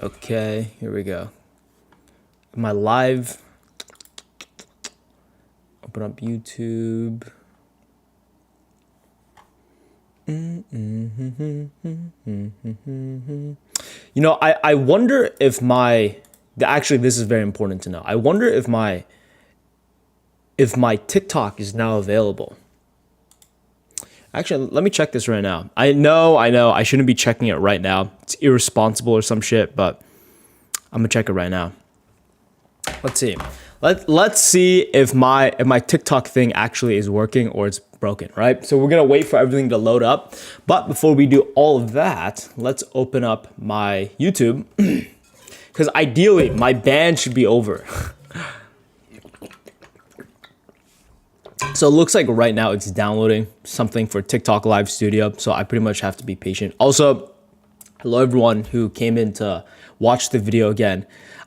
Okay, here we go. My live. Open up YouTube. You know, I wonder if actually this is very important to know. I wonder if my TikTok is now available. Actually, let me check this right now. I know, I shouldn't be checking it right now. It's irresponsible or some shit, but I'm gonna check it right now. Let's see. Let's see if my TikTok thing actually is working or it's broken, right? So we're gonna wait for everything to load up. But before we do all of that, let's open up my YouTube. Because ideally, my ban should be over. So it looks like right now it's downloading something for TikTok Live Studio. So I pretty much have to be patient. Also, hello everyone who came in to watch the video again.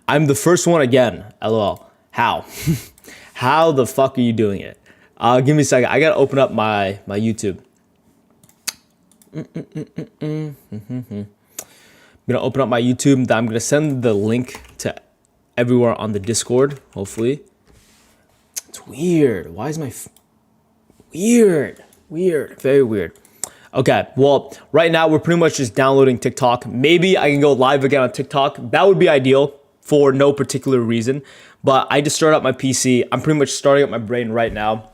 I'm the first one again, LOL. How? How the fuck are you doing it? Give me a second. I gotta open up my YouTube. I'm gonna open up my YouTube. I'm gonna send the link to everywhere on the Discord, hopefully. It's weird. Why is my weird, very weird. Okay, well, right now we're pretty much just downloading TikTok. Maybe I can go live again on TikTok. That would be ideal for no particular reason. But I just started up my PC. I'm pretty much starting up my brain right now.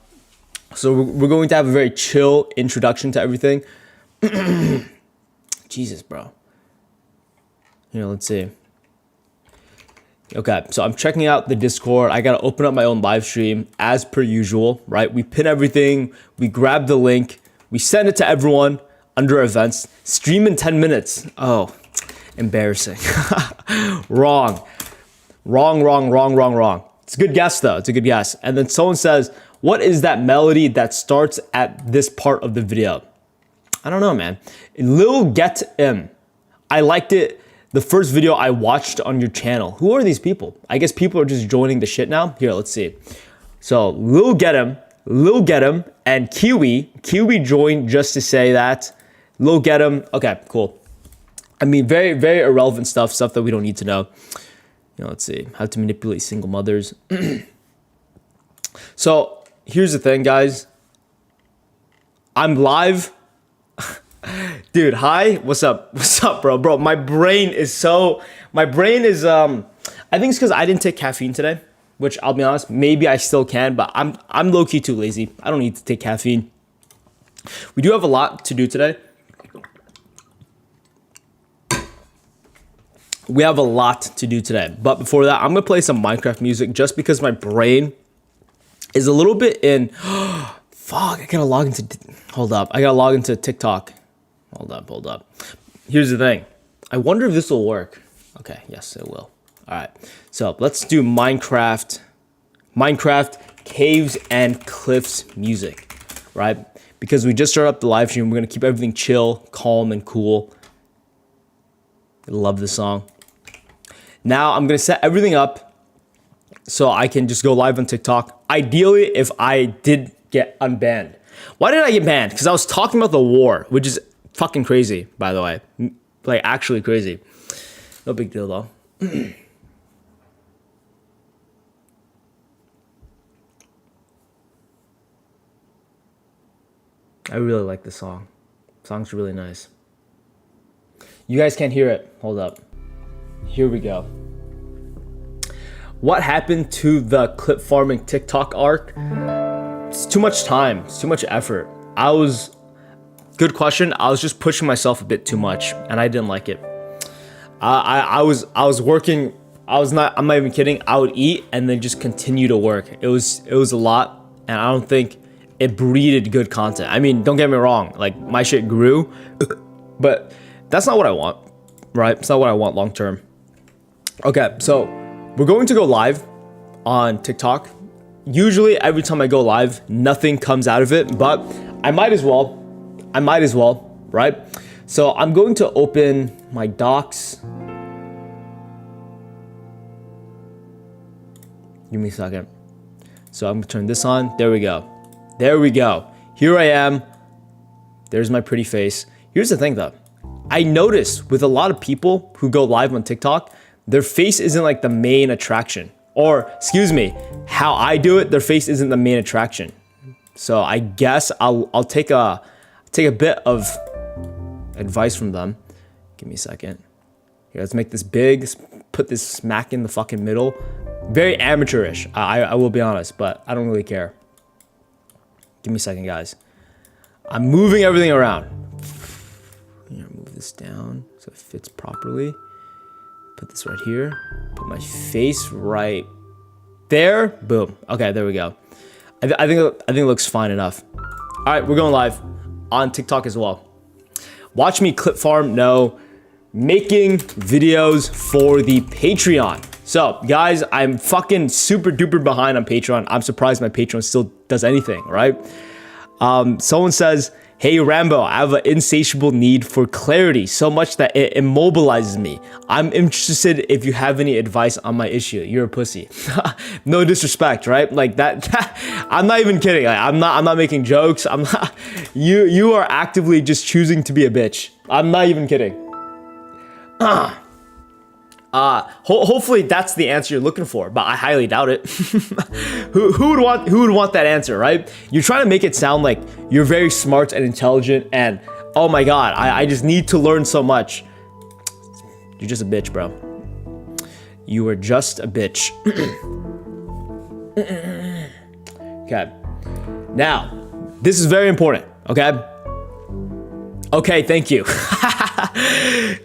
So we're going to have a very chill introduction to everything. Jesus, bro. Here, let's see. Okay, so I'm checking out the Discord. I gotta open up my own live stream as per usual, right? We pin everything, we grab the link, we send it to everyone under events. Stream in 10 minutes. Oh, embarrassing. Wrong. It's a good guess though, it's a good guess. And then someone says, what is that melody that starts at this part of the video? I don't know, man. Lil Get M. I liked it. The first video I watched on your channel. Who are these people? I guess people are just joining the shit now. Here, let's see. So Lil Get Him, and Kiwi joined just to say that. Lil Get Him. Okay, cool. I mean, very, very irrelevant stuff that we don't need to know. You know, let's see. How to manipulate single mothers. So here's the thing, guys. I'm live. Dude, hi. What's up, bro? My brain is I think it's because I didn't take caffeine today, which I'll be honest, maybe I still can, but I'm low-key too lazy. I don't need to take caffeine. We do have a lot to do today. But before that, I'm gonna play some Minecraft music just because my brain is a little bit in. Fuck, I gotta log into. Hold up, I gotta log into TikTok. Hold up. Here's the thing. I wonder if this will work. Okay, yes, it will. All right, so let's do Minecraft caves and cliffs music, right? Because we just started up the live stream. We're gonna keep everything chill, calm, and cool. I love this song. Now I'm gonna set everything up so I can just go live on TikTok. Ideally, if I did get unbanned. Why did I get banned? Because I was talking about the war, which is fucking crazy, by the way. Like, actually crazy. No big deal, though. I really like this song. The song's really nice. You guys can't hear it. Hold up. Here we go. What happened to the clip farming TikTok arc? It's too much time. It's too much effort. Good question. I was just pushing myself a bit too much, and I didn't like it. I was working. I'm not even kidding. I would eat and then just continue to work. It was a lot, and I don't think it breeded good content. I mean, don't get me wrong. Like, my shit grew, but that's not what I want, right? It's not what I want long term. Okay, so we're going to go live on TikTok. Usually every time I go live, nothing comes out of it, but I might as well, right? So I'm going to open my docs. Give me a second. So I'm gonna turn this on. There we go. Here I am. There's my pretty face. Here's the thing though. I notice with a lot of people who go live on TikTok, their face isn't like the main attraction. Or, excuse me, how I do it, their face isn't the main attraction. So I guess I'll take a bit of advice from them. Give me a second. Here, let's make this big. Let's put this smack in the fucking middle. Very amateurish, I will be honest, but I don't really care. Give me a second, guys. I'm moving everything around. Here, move this down so it fits properly. Put this right here. Put my face right there. Boom. Okay, there we go. I think it looks fine enough. All right, we're going live on TikTok as well. Watch me clip farm. No, making videos for the Patreon. So guys, I'm fucking super duper behind on Patreon. I'm surprised my Patreon still does anything, right? Someone says, hey Rambo, I have an insatiable need for clarity, so much that it immobilizes me. I'm interested if you have any advice on my issue. You're a pussy. No disrespect, right? Like that I'm not even kidding. Like, I'm not making jokes. I'm not. You are actively just choosing to be a bitch. I'm not even kidding. Hopefully that's the answer you're looking for, but I highly doubt it. who would want that answer, right? You're trying to make it sound like you're very smart and intelligent and oh my god, I just need to learn so much. You're just a bitch, bro. You are just a bitch. Okay. Now, this is very important, okay? Okay, thank you.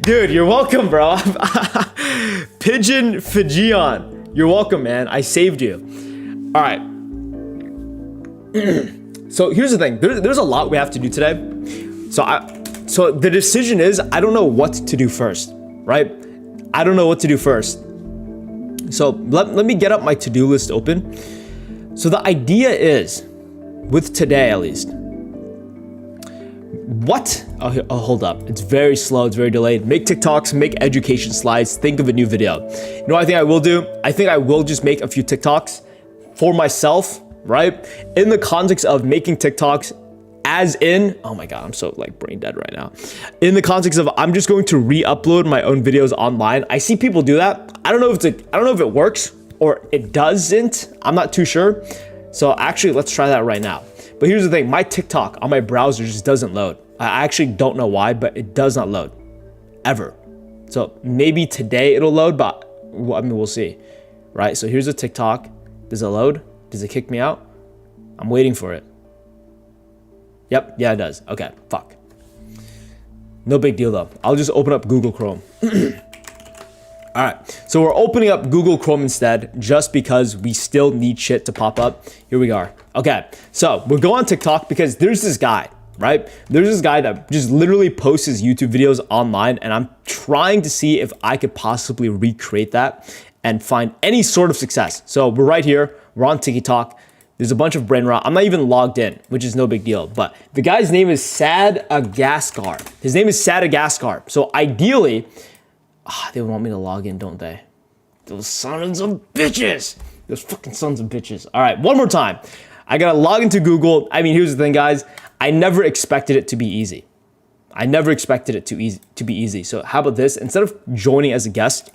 Dude, you're welcome, bro. Pigeon Fijian. You're welcome, man. I saved you. All right. So here's the thing. There's a lot we have to do today. So the decision is, I don't know what to do first, right? I don't know what to do first. So let me get up my to-do list open. So the idea is, with today at least, what? Oh, hold up. It's very slow. It's very delayed. Make TikToks, make education slides, think of a new video. You know what I think I will do? I think I will just make a few TikToks for myself, right? In the context of making TikToks as in, oh my God, I'm so like brain dead right now. In the context of I'm just going to re-upload my own videos online. I see people do that. I don't know if it works or it doesn't. I'm not too sure. So actually, let's try that right now. But here's the thing, my TikTok on my browser just doesn't load. I actually don't know why, but it does not load, ever. So maybe today it'll load, but I mean, we'll see, right? So here's a TikTok. Does it load? Does it kick me out? I'm waiting for it. Yep, yeah, it does. Okay, fuck. No big deal though. I'll just open up Google Chrome. All right, so we're opening up Google Chrome instead, just because we still need shit to pop up. Here we are. Okay, so we'll go on TikTok because there's this guy, right? There's this guy that just literally posts his YouTube videos online, and I'm trying to see if I could possibly recreate that and find any sort of success. So we're right here. We're on TikTok. There's a bunch of brain rot. I'm not even logged in, which is no big deal. But the guy's name is Sad Agaskar. His name is Sad Agaskar. So ideally, they want me to log in, don't they? Those sons of bitches. Those fucking sons of bitches. All right, one more time. I gotta log into Google. I mean, here's the thing, guys. I never expected it to be easy. I never expected it to be easy. So how about this? Instead of joining as a guest,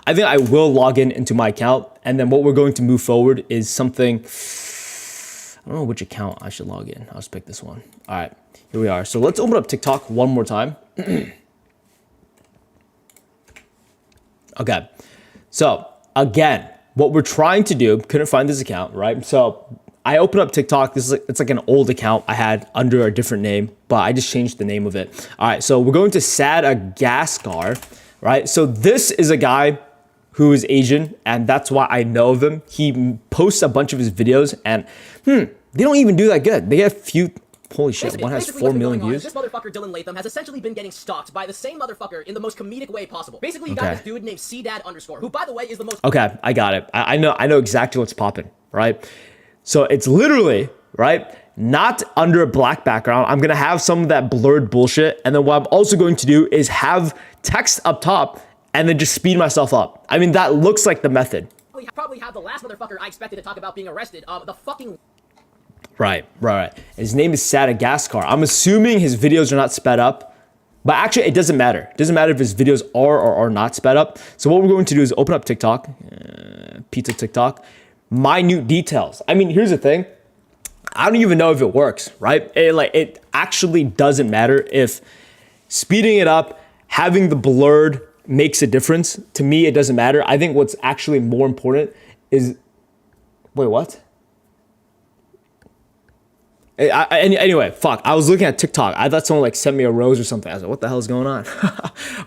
I think I will log into my account. And then what we're going to move forward is something, I don't know which account I should log in. I'll just pick this one. All right, here we are. So let's open up TikTok one more time. Okay, so again, what we're trying to do, couldn't find this account, right? So I opened up TikTok. It's like an old account I had under a different name, but I just changed the name of it. All right, so we're going to Sad Agaskar, right? So this is a guy who is Asian, and that's why I know of him. He posts a bunch of his videos, and they don't even do that good. They get a few. Holy shit, one has 4 million views. This motherfucker Dylan Latham has essentially been getting stalked by the same motherfucker in the most comedic way possible. Basically, you got this dude named CDad_, who by the way is the most— Okay, I got it. I know exactly what's popping, right? So it's literally, right, not under a black background. I'm gonna have some of that blurred bullshit, and then what I'm also going to do is have text up top and then just speed myself up. I mean, that looks like the method. We probably have the last motherfucker I expected to talk about being arrested, the fucking— Right. His name is Sadagaskar. I'm assuming his videos are not sped up, but actually it doesn't matter. It doesn't matter if his videos are or are not sped up. So what we're going to do is open up TikTok, pizza TikTok, minute details. I mean, here's the thing. I don't even know if it works, right? It actually doesn't matter if speeding it up, having the blurred makes a difference. To me, it doesn't matter. I think what's actually more important is, wait, what? Anyway, fuck. I was looking at TikTok. I thought someone like sent me a rose or something. I was like, what the hell is going on?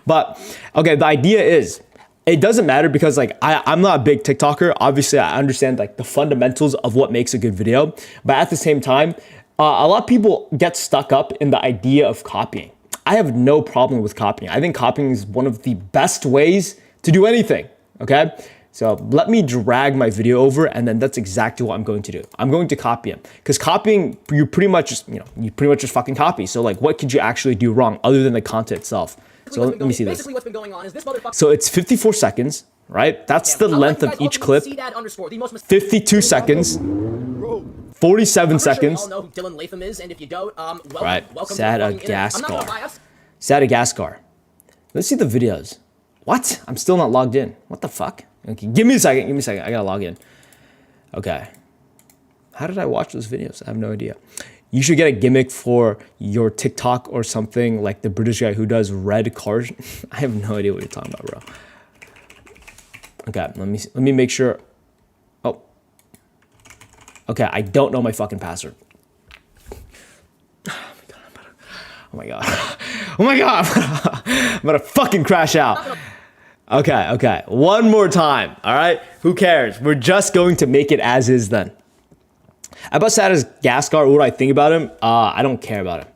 But okay, the idea is, it doesn't matter because like I'm not a big TikToker. Obviously, I understand like the fundamentals of what makes a good video. But at the same time, a lot of people get stuck up in the idea of copying. I have no problem with copying. I think copying is one of the best ways to do anything, okay? So let me drag my video over, and then that's exactly what I'm going to do. I'm going to copy him, because copying, you pretty much just fucking copy. So like, what could you actually do wrong other than the content itself? So let me see this. Basically, what's been going on is this motherfucker. So it's 54 seconds, right? That's the length of each clip. 52 seconds. 47 seconds. I'm sure you all know who Dylan Latham is, and if you don't, welcome, right. welcome Sadagaskar. Sadagaskar. Let's see the videos. What? I'm still not logged in. What the fuck? Okay, give me a second. I gotta log in. Okay. How did I watch those videos? I have no idea. You should get a gimmick for your TikTok or something, like the British guy who does red cars. I have no idea what you're talking about, bro. Okay, let me make sure. Oh. Okay, I don't know my fucking password. Oh my god. Oh my god. I'm gonna fucking crash out. Okay. One more time. All right. Who cares? We're just going to make it as is then. About Sadagaskar, what do I think about him? I don't care about him.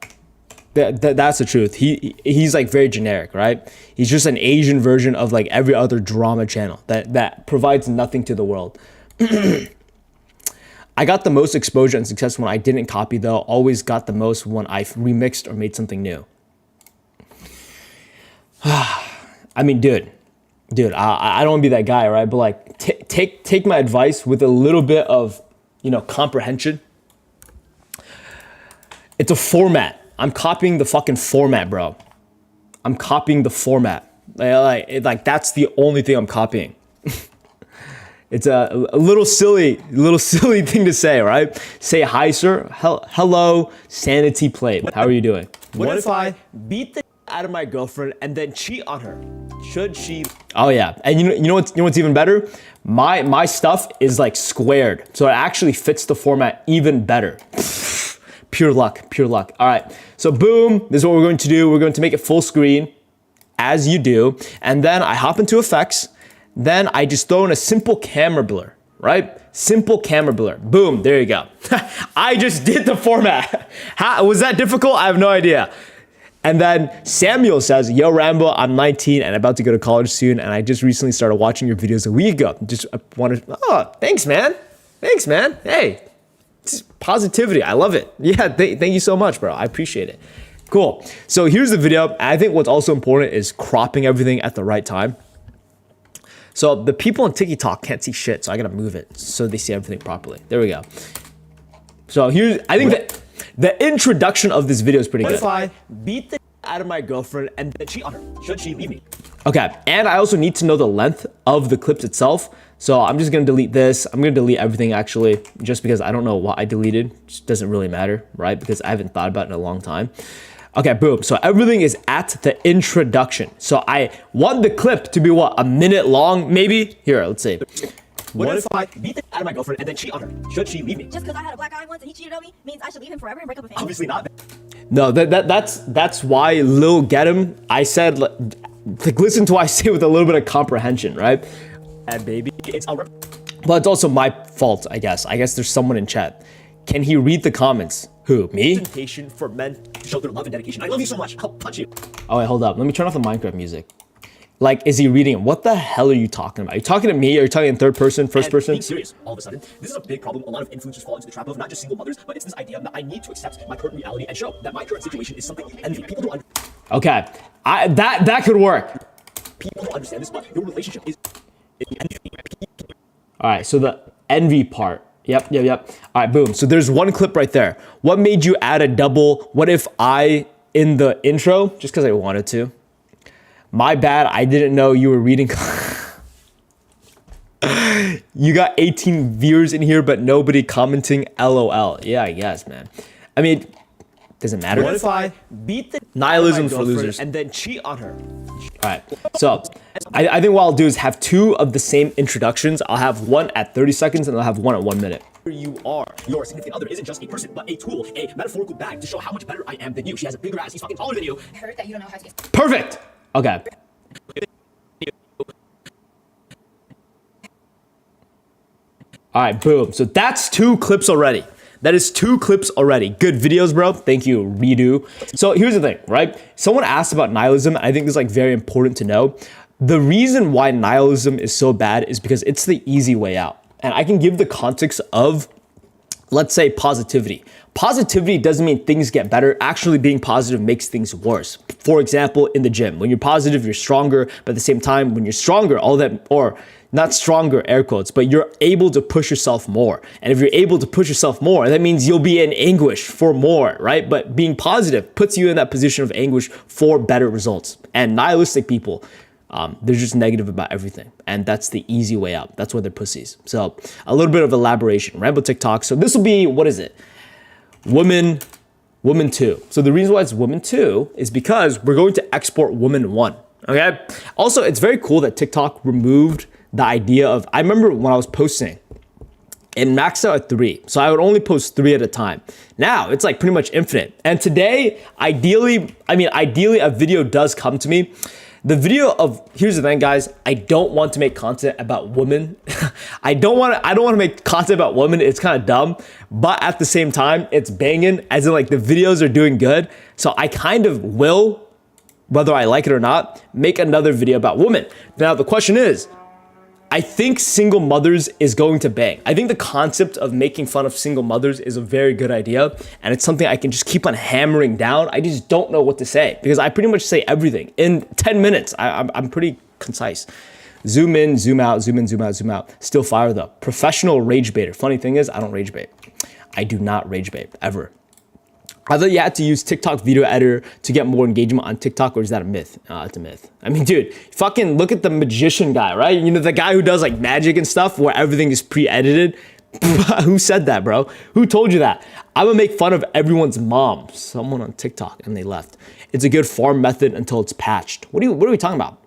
That's the truth. He's like very generic, right? He's just an Asian version of like every other drama channel that provides nothing to the world. I got the most exposure and success when I didn't copy, though. Always got the most when I remixed or made something new. I mean, dude, I don't want to be that guy, right? But like, take my advice with a little bit of, comprehension. It's a format. I'm copying the fucking format, bro. I'm copying the format. Like that's the only thing I'm copying. It's a little silly thing to say, right? Say hi, sir. Hello, sanity plate. How are you doing? What if I beat the out of my girlfriend and then cheat on her? Should she? Oh yeah, and you know what's even better? My stuff is like squared, so it actually fits the format even better. Pure luck. All right, so boom, this is what we're going to do. We're going to make it full screen, as you do, and then I hop into effects. Then I just throw in a simple camera blur, right? Simple camera blur. Boom, there you go. I just did the format. Was that difficult? I have no idea. And then Samuel says, yo, Rambo, I'm 19 and about to go to college soon, and I just recently started watching your videos a week ago. Just wanted, thanks, man. Hey, positivity. I love it. Yeah, thank you so much, bro. I appreciate it. Cool. So here's the video. I think what's also important is cropping everything at the right time. So the people on TikTok can't see shit, so I gotta move it so they see everything properly. There we go. So I think that the introduction of this video is pretty good. What if I beat the out of my girlfriend and then cheat on her? Should she leave me? Okay, and I also need to know the length of the clips itself. So I'm just gonna delete this. I'm gonna delete everything actually, just because I don't know what I deleted. It just doesn't really matter, right? Because I haven't thought about it in a long time. Okay, boom. So everything is at the introduction. So I want the clip to be what, a minute long, maybe? Here, let's see. What if I beat the out of my girlfriend and then cheat on her? Should she leave me? Just because I had a black eye once and he cheated on me means I should leave him forever and break up with him? Obviously not. No, that's why Lil Get Him, I said, like, listen to what I say with a little bit of comprehension, right? And baby, it's all right. But it's also my fault, I guess. I guess there's someone in chat. Can he read the comments? Who, me? Presentation for men to show their love and dedication. I love you so much. I'll punch you. Oh wait, hold up. Let me turn off the Minecraft music. Like, is he reading it? What the hell are you talking about? Are you talking to me? Are you talking in third person, first person? Being serious, all of a sudden, this is a big problem a lot of influencers fall into the trap of, not just single mothers, but it's this idea that I need to accept my current reality and show that my current situation is something you envy. People don't understand. Okay, that could work. People don't understand this, but your relationship is envy. All right, so the envy part. Yep. All right, boom. So there's one clip right there. What made you add a double what if I in the intro? Just because I wanted to. My bad. I didn't know you were reading. You got 18 viewers in here, but nobody commenting LOL. Yeah, I guess, man. I mean, doesn't matter. What if I beat the nihilism for losers and then cheat on her? All right. So I think what I'll do is have two of the same introductions. I'll have one at 30 seconds and I'll have one at 1 minute. You are. Your significant other isn't just a person, but a tool, a metaphorical bag to show how much better I am than you. She has a bigger ass, he's fucking taller than you. I heard that you don't know how to get. Perfect. Okay. All right, boom. So that's 2 clips already. That is 2 clips already. Good videos, bro. Thank you, Redo. So here's the thing, right? Someone asked about nihilism. I think this is like very important to know. The reason why nihilism is so bad is because it's the easy way out. And I can give the context of, let's say, positivity. Positivity doesn't mean things get better. Actually, being positive makes things worse. For example, in the gym, when you're positive, you're stronger. But at the same time, when you're stronger, all that, or not stronger, air quotes, but you're able to push yourself more. And if you're able to push yourself more, that means you'll be in anguish for more, right? But being positive puts you in that position of anguish for better results. And nihilistic people, they're just negative about everything. And that's the easy way out. That's why they're pussies. So a little bit of elaboration. Rambo TikTok. So this will be, what is it? Woman 2. So the reason why it's woman 2 is because we're going to export woman 1. Okay. Also, it's very cool that TikTok removed the idea of, I remember when I was posting, it maxed out at 3. So I would only post 3 at a time. Now it's like pretty much infinite. And today, ideally a video does come to me. The video of, here's the thing, guys, I don't want to make content about women. I don't want to make content about women. It's kind of dumb, but at the same time, it's banging, as in like the videos are doing good. So I kind of will, whether I like it or not, make another video about women. Now the question is, I think single mothers is going to bang. I think the concept of making fun of single mothers is a very good idea. And it's something I can just keep on hammering down. I just don't know what to say because I pretty much say everything in 10 minutes. I'm pretty concise. Zoom in, zoom out, zoom in, zoom out, zoom out. Still fire though. Professional rage baiter. Funny thing is, I don't rage bait. I do not rage bait ever. I thought you had to use TikTok video editor to get more engagement on TikTok, or is that a myth? It's a myth. I mean, dude, fucking look at the magician guy, right? You know, the guy who does like magic and stuff where everything is pre-edited. Who said that, bro? Who told you that? I'm gonna make fun of everyone's mom. Someone on TikTok, and they left. It's a good farm method until it's patched. What are we talking about?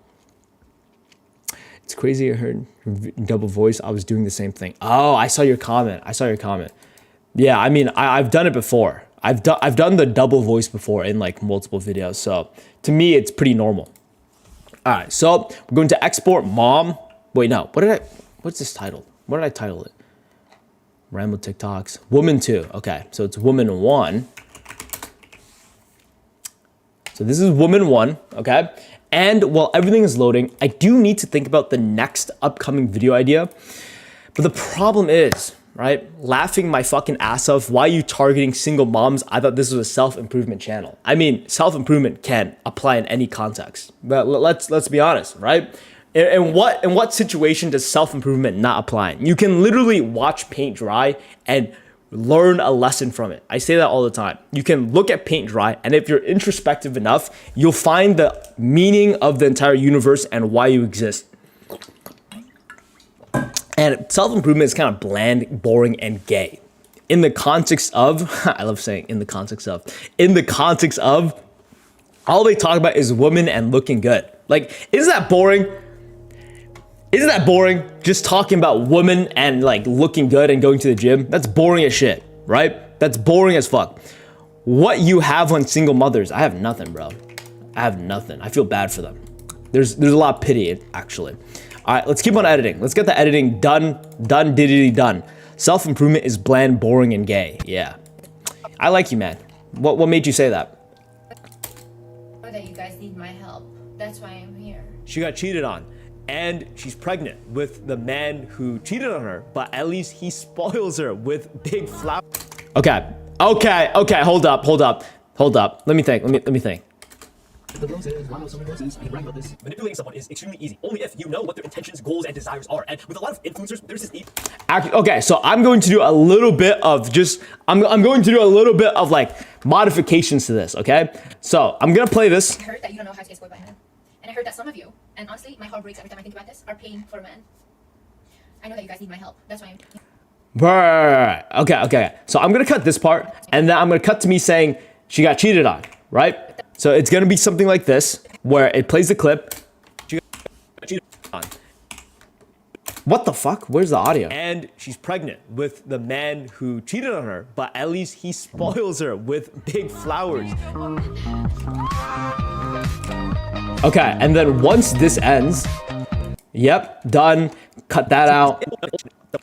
It's crazy. I heard double voice. I was doing the same thing. Oh, I saw your comment. Yeah, I mean, I've done it before. I've done the double voice before in like multiple videos. So to me, it's pretty normal. All right, so we're going to export mom. Wait, no, what's this titled? What did I title it? Rambo TikToks. Woman 2. Okay, so it's woman 1. So this is woman 1, okay? And while everything is loading, I do need to think about the next upcoming video idea. But the problem is, right? Laughing my fucking ass off. Why are you targeting single moms? I thought this was a self-improvement channel. I mean, self-improvement can apply in any context. But let's be honest, right? In what situation does self-improvement not apply? You can literally watch paint dry and learn a lesson from it. I say that all the time. You can look at paint dry, and if you're introspective enough, you'll find the meaning of the entire universe and why you exist. And self-improvement is kind of bland, boring, and gay. In the context of, I love saying in the context of, all they talk about is women and looking good. Like, isn't that boring? Isn't that boring? Just talking about women and like looking good and going to the gym. That's boring as shit, right? That's boring as fuck. What you have on single mothers, I have nothing, bro. I have nothing. I feel bad for them. There's a lot of pity, actually. All right, let's keep on editing. Let's get the editing done, done. Self-improvement is bland, boring, and gay. Yeah. I like you, man. What made you say that? That you guys need my help. That's why I'm here. She got cheated on, and she's pregnant with the man who cheated on her, but at least he spoils her with big flower. Okay, hold up. Let me think. The roses, why not so many roses? I can brag about this. Manipulating someone is extremely easy, only if you know what their intentions, goals, and desires are. And with a lot of influencers, there's this need. Okay, so I'm going to do a little bit of I'm going to do a little bit of like modifications to this, okay? So I'm gonna play this. I heard that you don't know how to get spoiled by men. And I heard that some of you, and honestly, my heart breaks every time I think about this, are paying for men. I know that you guys need my help. That's why I'm... Right. Okay. So I'm gonna cut this part, and then I'm gonna cut to me saying she got cheated on, right? So it's gonna be something like this, where it plays the clip. She got cheated on. What the fuck? Where's the audio? And she's pregnant with the man who cheated on her, but at least he spoils her with big flowers. Okay, and then once this ends, yep, done. Cut that out.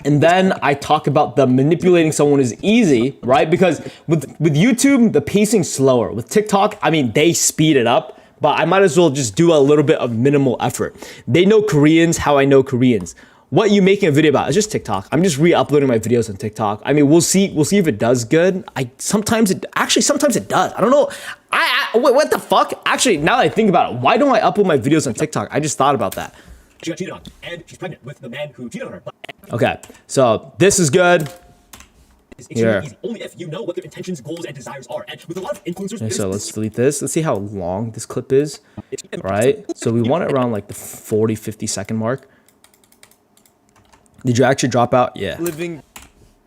And then I talk about the manipulating someone is easy, right? Because with YouTube, the pacing's slower. With TikTok, I mean, they speed it up, but I might as well just do a little bit of minimal effort. They know Koreans how I know Koreans. What you making a video about? It's just TikTok. I'm just re-uploading my videos on TikTok. I mean, we'll see if it does good. Sometimes it does. I don't know. Wait, what the fuck? Actually, now that I think about it, why don't I upload my videos on TikTok? I just thought about that. She got cheated on, and she's pregnant with the man who cheated on her. Okay, so this is good. It's extremely easy, only if you know what their intentions, goals, and desires are. And with a lot of influencers, Okay, so let's delete this. Let's see how long this clip is, right? So we want it around like the 40, 50 second mark. Did you actually drop out? Yeah. Living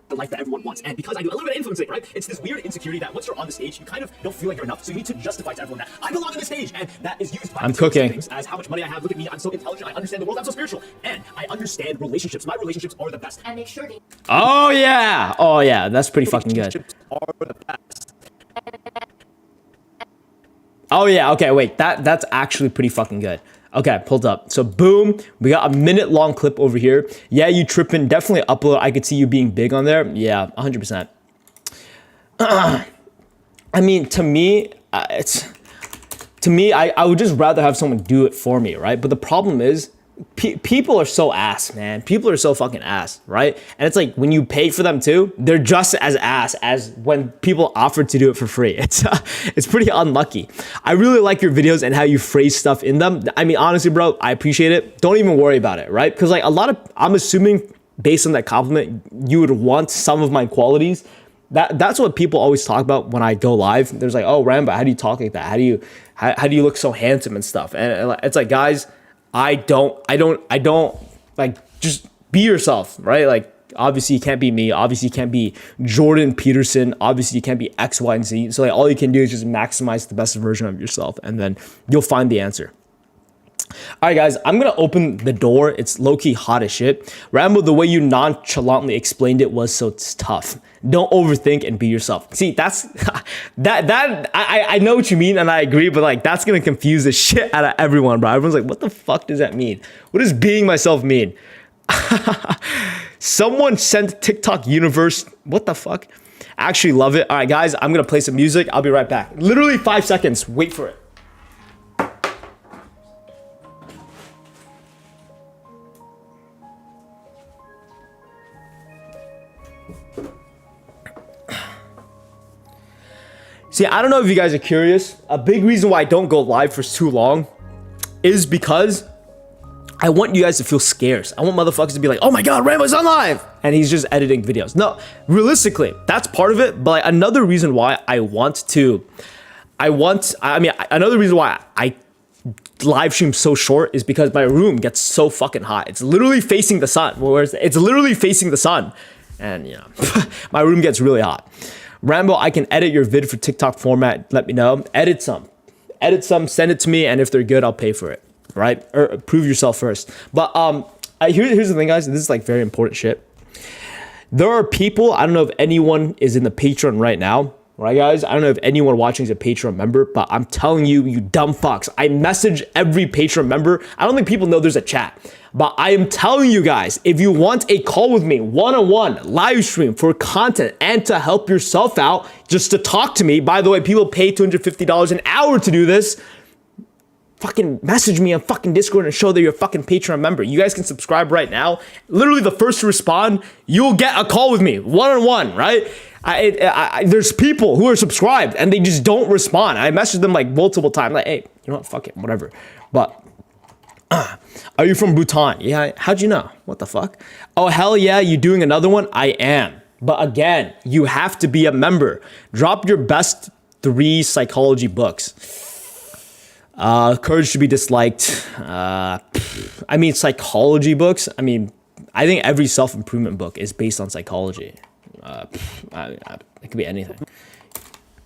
the life that everyone wants. And because I do a little bit of influencing, right? It's this weird insecurity that once you're on the stage, you kind of don't feel like you're enough. So you need to justify to everyone that I belong on the stage. And that is used by I'm cooking things as how much money I have. Look at me. I'm so intelligent. I understand the world. I'm so spiritual. And I understand relationships. My relationships are the best. And make sure they... Oh yeah. That's pretty fucking good. Relationships are the best. Oh yeah. Okay, wait. That's actually pretty fucking good. Okay, pulled up. So boom, we got a minute long clip over here. Yeah, you tripping. Definitely upload. I could see you being big on there. Yeah, 100%. I mean, to me, I would just rather have someone do it for me, right? But the problem is, people are so ass, man. People are so fucking ass, right? And it's like when you pay for them too, they're just as ass as when people offer to do it for free. It's pretty unlucky. I really like your videos and how you phrase stuff in them. I mean, honestly, bro, I appreciate it. Don't even worry about it, right? Because like I'm assuming based on that compliment, you would want some of my qualities. That's what people always talk about when I go live. There's like, oh, Rambo, how do you talk like that? How do you look so handsome and stuff? And it's like, guys, I don't like, just be yourself, right? Like, obviously you can't be me. Obviously you can't be Jordan Peterson. Obviously you can't be X, Y, and Z. So like all you can do is just maximize the best version of yourself, and then you'll find the answer. All right, guys, I'm going to open the door. It's low-key hot as shit. Rambo, the way you nonchalantly explained it was so it's tough. Don't overthink and be yourself. See, that's I know what you mean, and I agree, but like that's going to confuse the shit out of everyone, bro. Everyone's like, what the fuck does that mean? What does being myself mean? Someone sent TikTok universe. What the fuck? I actually love it. All right, guys, I'm going to play some music. I'll be right back. Literally 5 seconds. Wait for it. See, I don't know if you guys are curious. A big reason why I don't go live for too long is because I want you guys to feel scarce. I want motherfuckers to be like, oh my God, Rambo's on live. And he's just editing videos. No, realistically, that's part of it. But like, another reason why another reason why I live stream so short is because my room gets so fucking hot. It's literally facing the sun. It's literally facing the sun. And you know, my room gets really hot. Rambo, I can edit your vid for TikTok format. Let me know. Edit some, send it to me. And if they're good, I'll pay for it. Right? Or prove yourself first. But here's the thing, guys. This is like very important shit. There are people, I don't know if anyone is in the Patreon right now. Right, guys? I don't know if anyone watching is a Patreon member, but I'm telling you, you dumb fucks. I message every Patreon member. I don't think people know there's a chat, but I am telling you guys, if you want a call with me, one-on-one, live stream for content and to help yourself out, just to talk to me. By the way, people pay $250 an hour to do this. fucking message me on fucking Discord and show that you're a fucking Patreon member. You guys can subscribe right now. Literally the first to respond, you'll get a call with me one-on-one, right? There's people who are subscribed and they just don't respond. I messaged them like multiple times, like, hey, you know what, fuck it, whatever. But are you from Bhutan? Yeah. How'd you know? What the fuck? Oh, hell yeah, you doing another one? I am. But again, you have to be a member. Drop your best 3 psychology books. Courage to be Disliked. I mean, psychology books. I mean, I think every self-improvement book is based on psychology. It could be anything.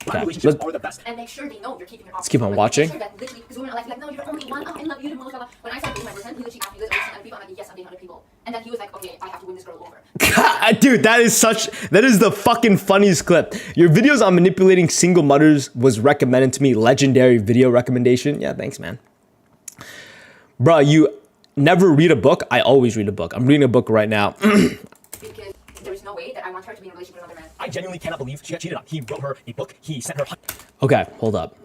Okay. Relationships are the best. And make sure they know you're keeping your options. Let's keep on watching. Make sure that literally, because women are like, no, you're the only one. Oh, I love you the most. Blah, blah. When I started dating my boyfriend, he literally asked me this, are you seeing other people? I'm like, yes, I'm dating other people. And then he was like, okay, I have to win this girl over. God, dude, that is the fucking funniest clip. Your videos on manipulating single mothers was recommended to me. Legendary video recommendation. Yeah, thanks, man. Bro, you never read a book? I always read a book. I'm reading a book right now. Because there is no way that I want her to be in a relationship with another man. I genuinely cannot believe she got cheated on. He wrote her a book. He sent her. Okay, hold up.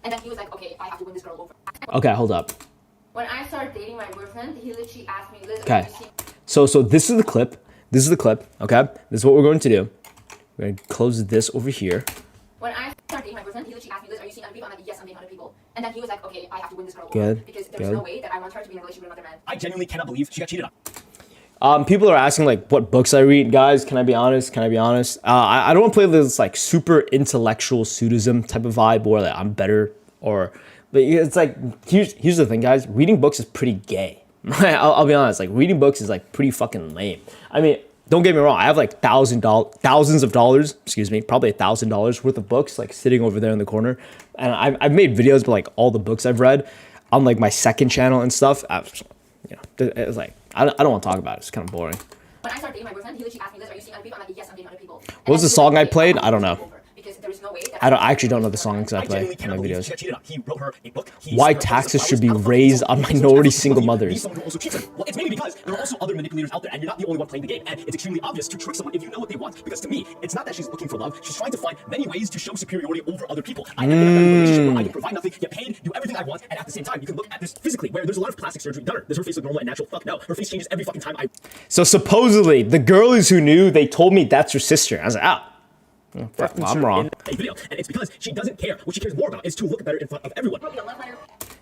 And then he was like, okay, I have to win this girl over. Okay, hold up. When I started dating my boyfriend, he literally asked me, Liz, Okay. So this is the clip. Okay? This is what we're going to do. We're going to close this over here. When I started dating my boyfriend, he literally asked me, Liz, are you seeing other people? I'm like, yes, I'm dating other people. And then he was like, okay, I have to win this girl over. Good, Because there's no way that I want her to be in a relationship with another man. I genuinely cannot believe she got cheated on. People are asking like what books I read. Guys, can I be honest? I don't want to play this like super intellectual pseudism type of vibe where like I'm better or, but it's like, here's the thing, guys. Reading books is pretty gay. I'll be honest. Like reading books is like pretty fucking lame. I mean, don't get me wrong. I have like thousands of dollars, probably $1,000 worth of books like sitting over there in the corner. And I've made videos, but like all the books I've read on like my second channel and stuff. It's like, I don't want to talk about it. It's kind of boring. When I started dating my boyfriend, he literally asked me, Liz, are you seeing other people? I'm like, yes, I'm dating other people. What was the song I played? I don't know. Because there is no way that I actually don't know the songs I play genuinely in cannot my believe videos. she got cheated on. He wrote her a book. He Why sent her taxes flowers. should be How the fuck raised is on he so minority talented? single He's mothers. someone who also cheats her. Well, it's maybe because there are also other manipulators out there, and you're not the only one playing the game. And it's extremely obvious to trick someone if you know what they want. Because to me, it's not that she's looking for love. She's trying to find many ways to show superiority over other people. I am in a better relationship where I can provide nothing, get paid, do everything I want, and at the same time, you can look at this physically, where there's a lot of plastic surgery done. Does her face look normal and natural? Fuck no. Her face changes every fucking time I. So supposedly the girlies who knew, they told me that's her sister. I was like, fuck, well, I'm wrong. In a video, and it's because she doesn't care. What she cares more about is to look better in front of everyone.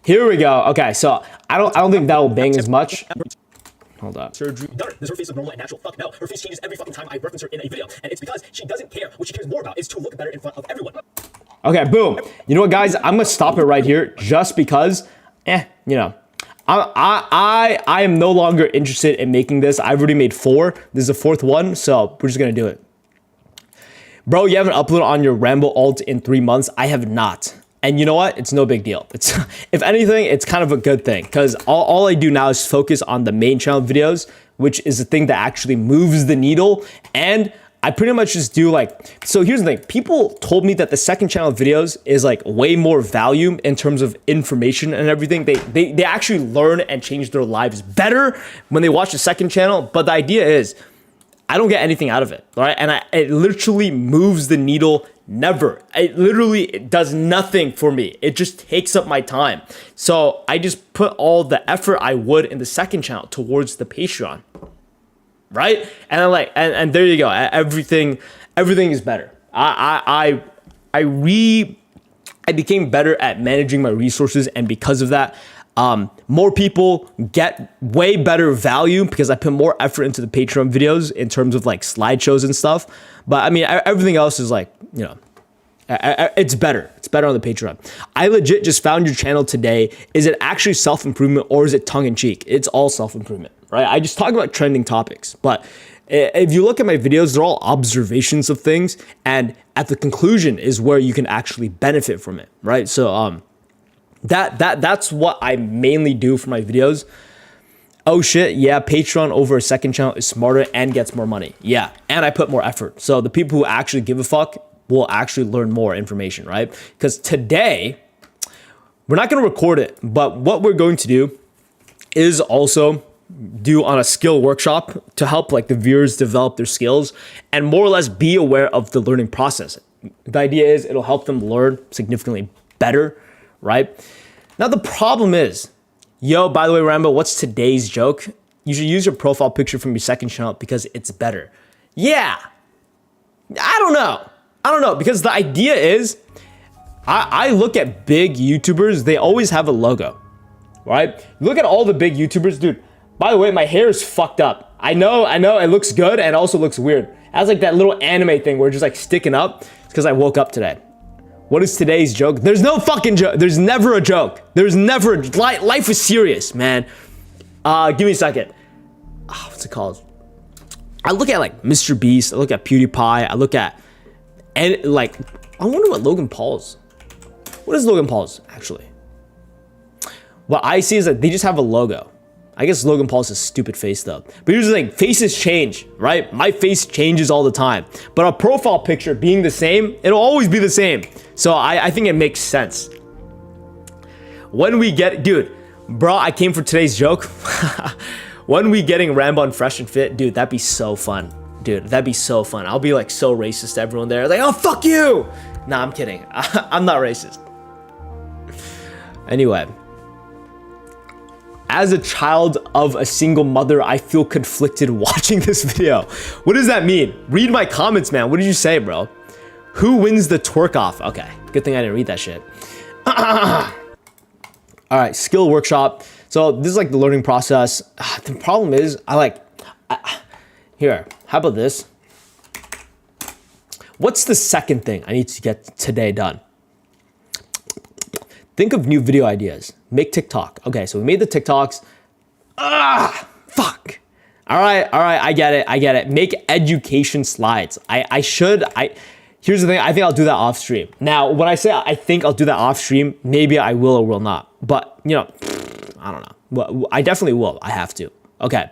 Here we go. Okay, so I don't think that'll bang as much. Hold up. Surgery done. Does her face look normal and natural? Fuck no. Her face changes every fucking time I reference her in a video, and it's because she doesn't care. What she cares more about is to look better in front of everyone. Okay, boom. You know what, guys? I'm gonna stop it right here just because, you know, I am no longer interested in making this. I've already made 4. This is the 4th one, so we're just gonna do it. Bro, you haven't uploaded on your Rambo alt in 3 months. I have not. And you know what? It's no big deal. It's, if anything, it's kind of a good thing because all I do now is focus on the main channel videos, which is the thing that actually moves the needle. And I pretty much just do like, so here's the thing. People told me that the second channel videos is like way more value in terms of information and everything. They actually learn and change their lives better when they watch the second channel. But the idea is, I don't get anything out of it, right? And it literally moves the needle never. It does nothing for me. It just takes up my time. So I just put all the effort I would in the second channel towards the Patreon, right? And I'm like, and there you go. Everything is better. I became better at managing my resources, and because of that, more people get way better value because I put more effort into the Patreon videos in terms of like slideshows and stuff. But I mean, everything else is like, you know, it's better. It's better on the Patreon. I legit just found your channel today. Is it actually self-improvement or is it tongue-in-cheek? It's all self-improvement, right? I just talk about trending topics, but if you look at my videos, they're all observations of things. And at the conclusion is where you can actually benefit from it, right? So, that's what I mainly do for my videos. Oh shit, yeah, Patreon over a second channel is smarter and gets more money. Yeah, and I put more effort. So the people who actually give a fuck will actually learn more information, right? Because today, we're not going to record it, but what we're going to do is also do on a skill workshop to help like the viewers develop their skills and more or less be aware of the learning process. The idea is it'll help them learn significantly better, right? Now the problem is, yo, by the way, Rambo, what's today's joke? You should use your profile picture from your second channel because it's better. Yeah, I don't know, because the idea is, I look at big YouTubers, they always have a logo, right? Look at all the big YouTubers, dude. By the way, my hair is fucked up. I know, it looks good and also looks weird. It has like that little anime thing where it's just like sticking up. It's because I woke up today. What is today's joke? There's no fucking joke. There's never a joke. There's never, life is serious, man. Give me a second. What's it called? I look at like Mr. Beast, I look at PewDiePie, I look at, and like, I wonder what Logan Paul's. What is Logan Paul's, actually? What I see is that they just have a logo. I guess Logan Paul's a stupid face though. But here's the thing, faces change, right? My face changes all the time. But a profile picture being the same, it'll always be the same. So I think it makes sense. When we get, dude, bro, I came for today's joke. When we getting Rambo and Fresh and Fit, dude, that'd be so fun. Dude, that'd be so fun. I'll be like so racist to everyone there. Like, oh, fuck you. Nah, I'm kidding. I'm not racist. Anyway. As a child of a single mother, I feel conflicted watching this video. What does that mean? Read my comments, man. What did you say, bro? Who wins the twerk off? Okay, good thing I didn't read that shit. All right, skill workshop. So this is like the learning process. The problem is, here, how about this? What's the second thing I need to get today done? Think of new video ideas. Make TikTok. Okay, so we made the TikToks. Fuck. All right, I get it. Make education slides. Here's the thing, I think I'll do that off stream. Now, when I say I think I'll do that off stream, maybe I will or will not. But, you know, I don't know. Well, I definitely will. I have to. Okay.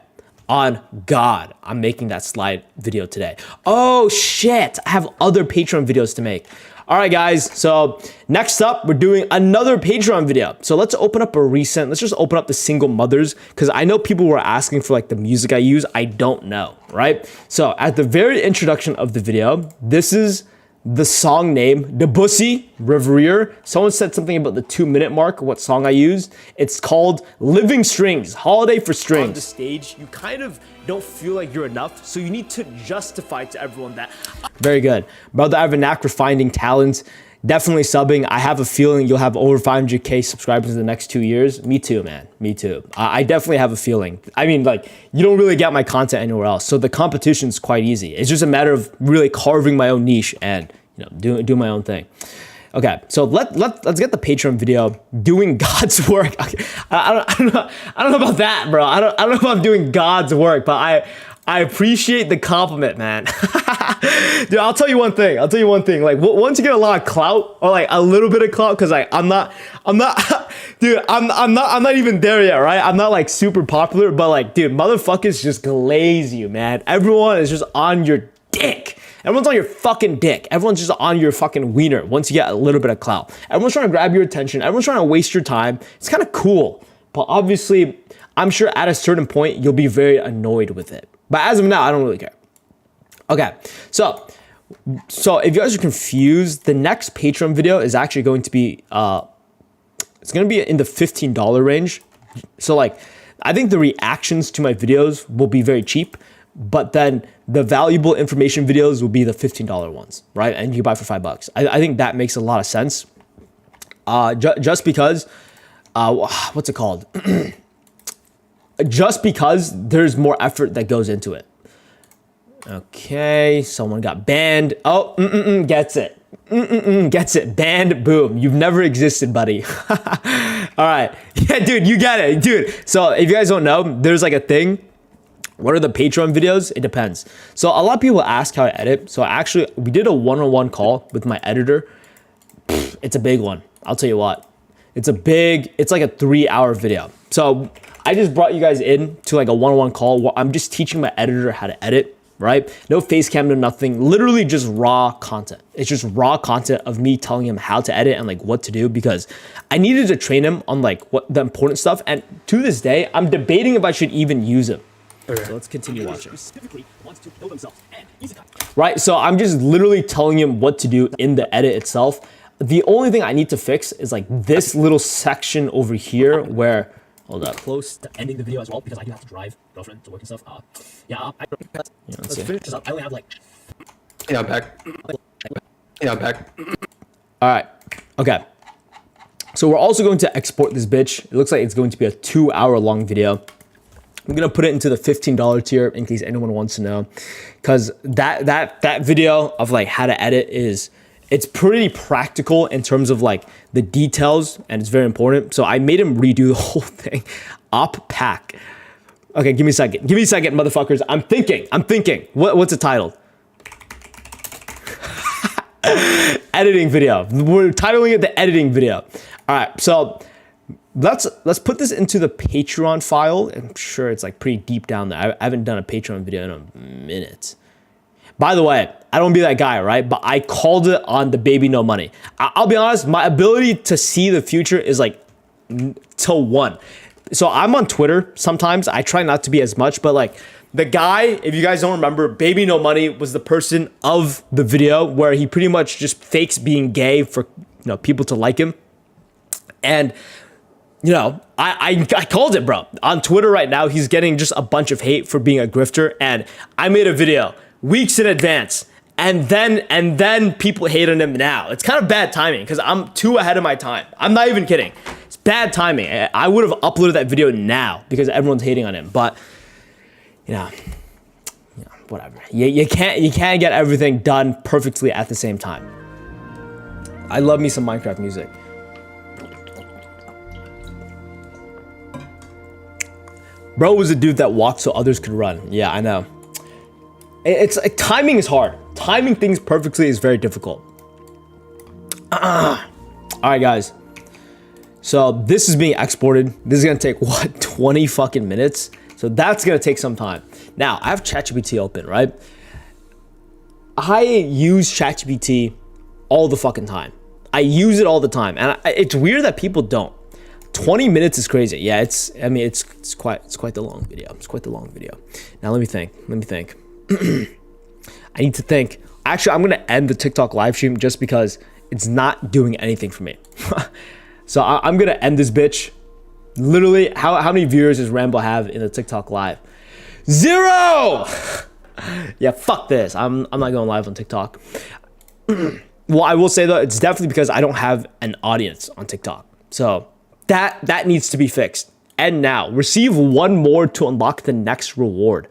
On God, I'm making that slide video today. Oh, shit. I have other Patreon videos to make. All right, guys. So next up, we're doing another Patreon video. So let's open up let's just open up the single mothers, because I know people were asking for like the music I use. I don't know, right? So at the very introduction of the video, this is the song name, Debussy Reverie. Someone said something about the 2-minute mark, what song I used. It's called Living Strings, Holiday for Strings. On the stage, you kind of don't feel like you're enough, so you need to justify to everyone that. Very good. Brother, I have a knack for finding talent. Definitely subbing. I have a feeling you'll have over 500K subscribers in the next 2 years. Me too, man. Me too. I definitely have a feeling. I mean, like, you don't really get my content anywhere else. So the competition's quite easy. It's just a matter of really carving my own niche and, you know, do my own thing. Okay, so let's get the Patreon video, doing God's work. Okay, I don't know about that, bro. I don't know if I'm doing God's work, but I appreciate the compliment, man. Dude, I'll tell you one thing. Like, once you get a lot of clout, or like a little bit of clout, because like I'm not, dude, I'm not even there yet, right? I'm not like super popular, but like, dude, motherfuckers just glaze you, man. Everyone is just on your dick. Everyone's on your fucking dick. Everyone's just on your fucking wiener once you get a little bit of clout. Everyone's trying to grab your attention. Everyone's trying to waste your time. It's kind of cool, but obviously, I'm sure at a certain point, you'll be very annoyed with it. But as of now, I don't really care. Okay, so if you guys are confused, the next Patreon video is actually going to be, it's going to be in the $15 range. So like, I think the reactions to my videos will be very cheap, but then the valuable information videos will be the $15 ones, right? And you buy for $5. I think that makes a lot of sense. Just because, what's it called? Just because there's more effort that goes into it. Okay, someone got banned. Oh, gets it. Gets it. Banned, boom. You've never existed, buddy. All right. Yeah, dude, you get it. Dude, so if you guys don't know, there's like a thing. What are the Patreon videos? It depends. So a lot of people ask how I edit. So actually, we did a one-on-one call with my editor. It's a big one. I'll tell you what. It's like a 3-hour video. So I just brought you guys in to like a one-on-one call where I'm just teaching my editor how to edit, right? No face cam, no nothing. Literally just raw content. It's just raw content of me telling him how to edit and like what to do, because I needed to train him on like what the important stuff. And to this day, I'm debating if I should even use him. Okay, so let's continue watching. Right, so I'm just literally telling him what to do in the edit itself. the only thing I need to fix is like this little section over here where, hold up. Close to ending the video as well because I do have to drive girlfriend to work and stuff. Let's finish this up. I only have like. Yeah, I'm back. Yeah, I'm back. All right. Okay. So we're also going to export this bitch. It looks like it's going to be a 2-hour long video. I'm gonna put it into the $15 tier in case anyone wants to know, because that video of like how to edit it's pretty practical in terms of like the details, and it's very important. So I made him redo the whole thing. Op pack. Okay, give me a second. Give me a second, motherfuckers. I'm thinking. What's it titled? Editing video. We're titling it the editing video. All right, so let's put this into the Patreon file. I'm sure it's like pretty deep down there. I haven't done a Patreon video in a minute. By the way, I don't be that guy, right? But I called it on the baby no money. I'll be honest, my ability to see the future is like till 1. So I'm on Twitter sometimes. I try not to be as much, but like the guy, if you guys don't remember, Baby No Money was the person of the video where he pretty much just fakes being gay for people to like him. And I called it, bro. On Twitter right now, he's getting just a bunch of hate for being a grifter. And I made a video weeks in advance. And then people hate on him now. It's kind of bad timing because I'm too ahead of my time. I'm not even kidding. It's bad timing. I would have uploaded that video now because everyone's hating on him. But whatever. You can't get everything done perfectly at the same time. I love me some Minecraft music. Bro was a dude that walked so others could run. Yeah, I know. It's like timing is hard. Timing things perfectly is very difficult. All right, guys. So this is being exported. This is gonna take what, 20 fucking minutes? So that's gonna take some time. Now I have ChatGPT open, right? I use ChatGPT all the fucking time. I use it all the time, and it's weird that people don't. 20 minutes is crazy. Yeah, it's quite the long video. It's quite the long video. Now let me think. I need to think. Actually, I'm gonna end the TikTok live stream just because it's not doing anything for me. So I'm gonna end this bitch. Literally, how many viewers does Rambo have in the TikTok live? 0! Yeah, fuck this. I'm not going live on TikTok. Well, I will say though, it's definitely because I don't have an audience on TikTok. So that needs to be fixed. And now, receive 1 more to unlock the next reward.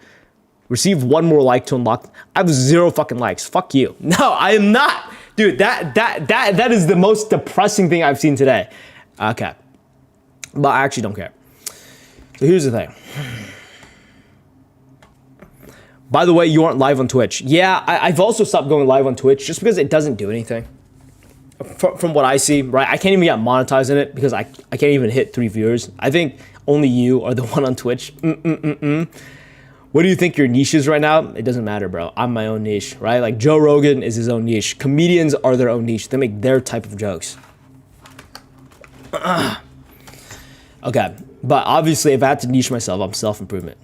Receive 1 more like to unlock. I have 0 fucking likes. Fuck you. No, I am not. Dude, that is the most depressing thing I've seen today. Okay. But I actually don't care. So here's the thing. By the way, you aren't live on Twitch. Yeah, I've also stopped going live on Twitch just because it doesn't do anything. From what I see, right? I can't even get monetized in it because I can't even hit 3 viewers. I think only you are the one on Twitch. What do you think your niche is right now? It doesn't matter, bro. I'm my own niche, right? Like Joe Rogan is his own niche. Comedians are their own niche. They make their type of jokes. Okay, but obviously if I had to niche myself, I'm self-improvement.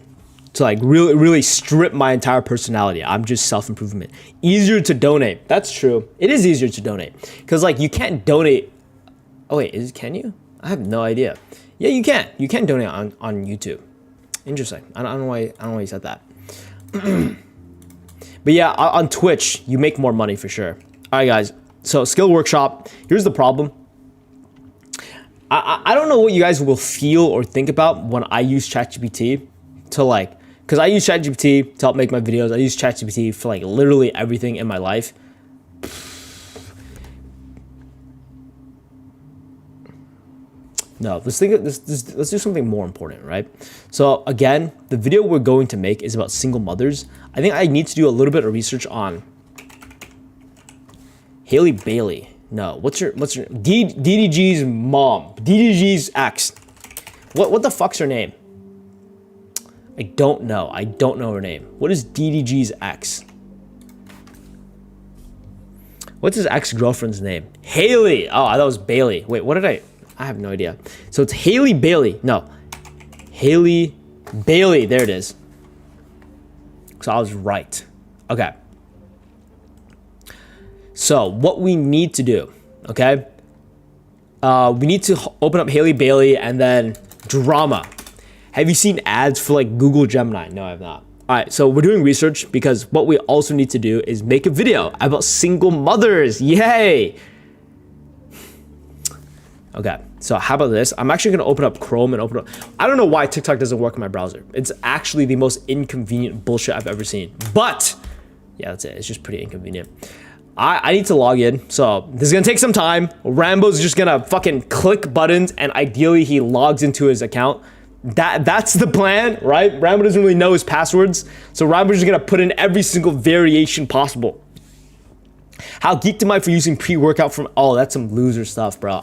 To like really strip my entire personality, I'm just self-improvement. Easier to donate. That's true. It is easier to donate because like you can't donate. Oh wait, can you? I have no idea. Yeah, you can. You can donate on YouTube. Interesting. I don't know why you said that. But yeah, on Twitch you make more money for sure. All right, guys. So skill workshop. Here's the problem. I don't know what you guys will feel or think about when I use ChatGPT to like, because I use ChatGPT to help make my videos. I use ChatGPT for like literally everything in my life. No, let's do something more important, right? So again, the video we're going to make is about single mothers. I think I need to do a little bit of research on Haley Bailey. No, what's her DDG's mom, DDG's ex. What the fuck's her name? I don't know her name. What is DDG's ex? What's his ex-girlfriend's name? Haley. Oh, I thought it was Bailey. Wait, what did I have no idea. So it's Haley Bailey. No. Haley Bailey. There it is. So I was right. Okay. So what we need to do okay? We need to open up Haley Bailey and then drama. Have you seen ads for like Google Gemini? No, I have not. All right, so we're doing research because what we also need to do is make a video about single mothers. Yay! Okay, so how about this? I'm actually gonna open up Chrome and open up. I don't know why TikTok doesn't work in my browser. It's actually the most inconvenient bullshit I've ever seen. But yeah, that's it. It's just pretty inconvenient. I need to log in, so this is gonna take some time. Rambo's just gonna fucking click buttons, and ideally he logs into his account. That's the plan, right? Rambo doesn't really know his passwords, so Rambo's just gonna put in every single variation possible. How geeked am I for using pre-workout from? Oh, that's some loser stuff, bro.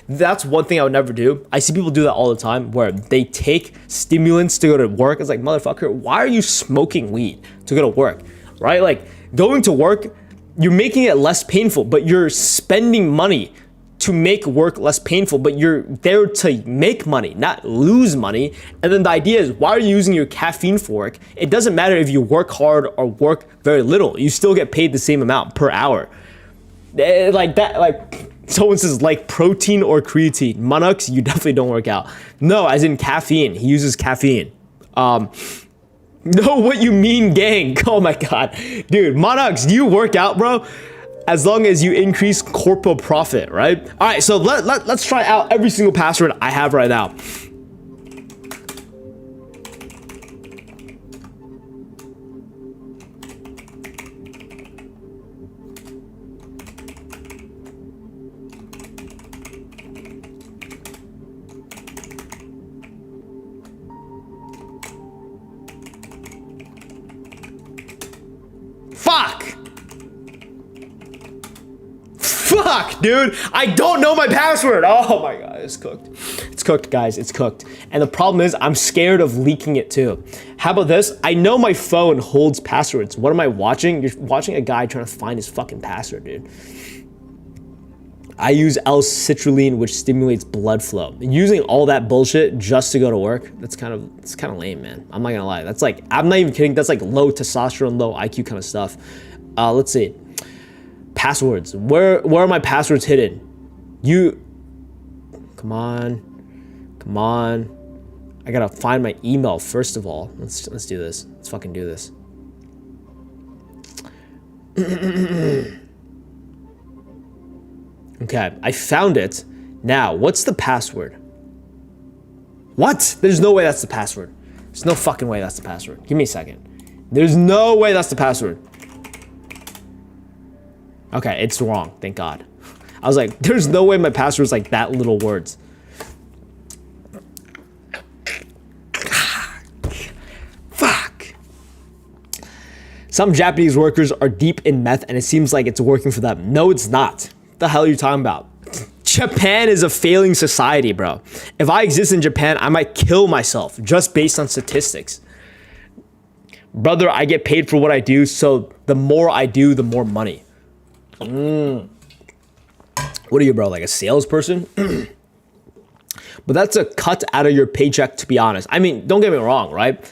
That's one thing I would never do. I see people do that all the time, where they take stimulants to go to work. It's like, motherfucker, why are you smoking weed to go to work, right? Like, going to work, you're making it less painful, but you're spending money to make work less painful, but you're there to make money, not lose money. And then the idea is, why are you using your caffeine for work? It doesn't matter if you work hard or work very little. You still get paid the same amount per hour. Like that, like someone says, like protein or creatine. Monux, you definitely don't work out. No, as in caffeine. He uses caffeine. No, what you mean, gang? Oh my god, dude, Monux, do you work out, bro? As long as you increase corporal profit, right? All right, so let's try out every single password I have right now. Fuck, dude. I don't know my password. Oh my god, it's cooked. It's cooked, guys. It's cooked. And the problem is, I'm scared of leaking it too. How about this? I know my phone holds passwords. What am I watching? You're watching a guy trying to find his fucking password, dude. I use L-citrulline, which stimulates blood flow. Using all that bullshit just to go to work, it's kind of lame, man. I'm not gonna lie. That's like, I'm not even kidding. That's like low testosterone, low IQ kind of stuff. Let's see. Passwords. Where are my passwords hidden? Come on. I gotta find my email first of all. Let's do this. Let's fucking do this. Okay, I found it. Now, what's the password? What? There's no way that's the password. There's no fucking way that's the password. Give me a second. There's no way that's the password. Okay, it's wrong. Thank God. I was like, there's no way my password's like that little words. Fuck. Some Japanese workers are deep in meth and it seems like it's working for them. No, it's not. What the hell are you talking about? Japan is a failing society, bro. If I exist in Japan, I might kill myself just based on statistics. Brother, I get paid for what I do, so the more I do, the more money. What are you, bro? Like a salesperson? But that's a cut out of your paycheck, to be honest. I mean, don't get me wrong, right?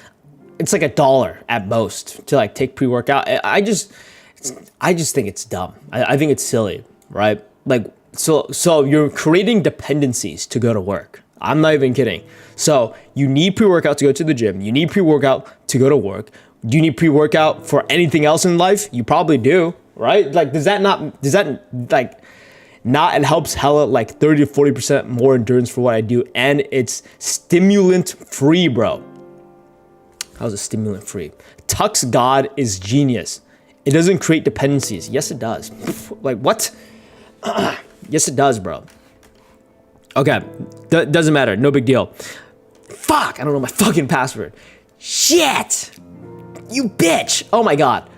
It's like $1 at most to like take pre-workout. I just think it's dumb. I think it's silly, right? Like, so you're creating dependencies to go to work. I'm not even kidding. So you need pre-workout to go to the gym. You need pre-workout to go to work. Do you need pre-workout for anything else in life? You probably do. Right? Like, does that like not, it helps hella like 30 to 40% more endurance for what I do. And it's stimulant free, bro. How's it stimulant free? Tux God is genius. It doesn't create dependencies. Yes, it does. Like, what? Yes, it does, bro. Okay. Doesn't matter. No big deal. Fuck. I don't know my fucking password. Shit. You bitch. Oh my God.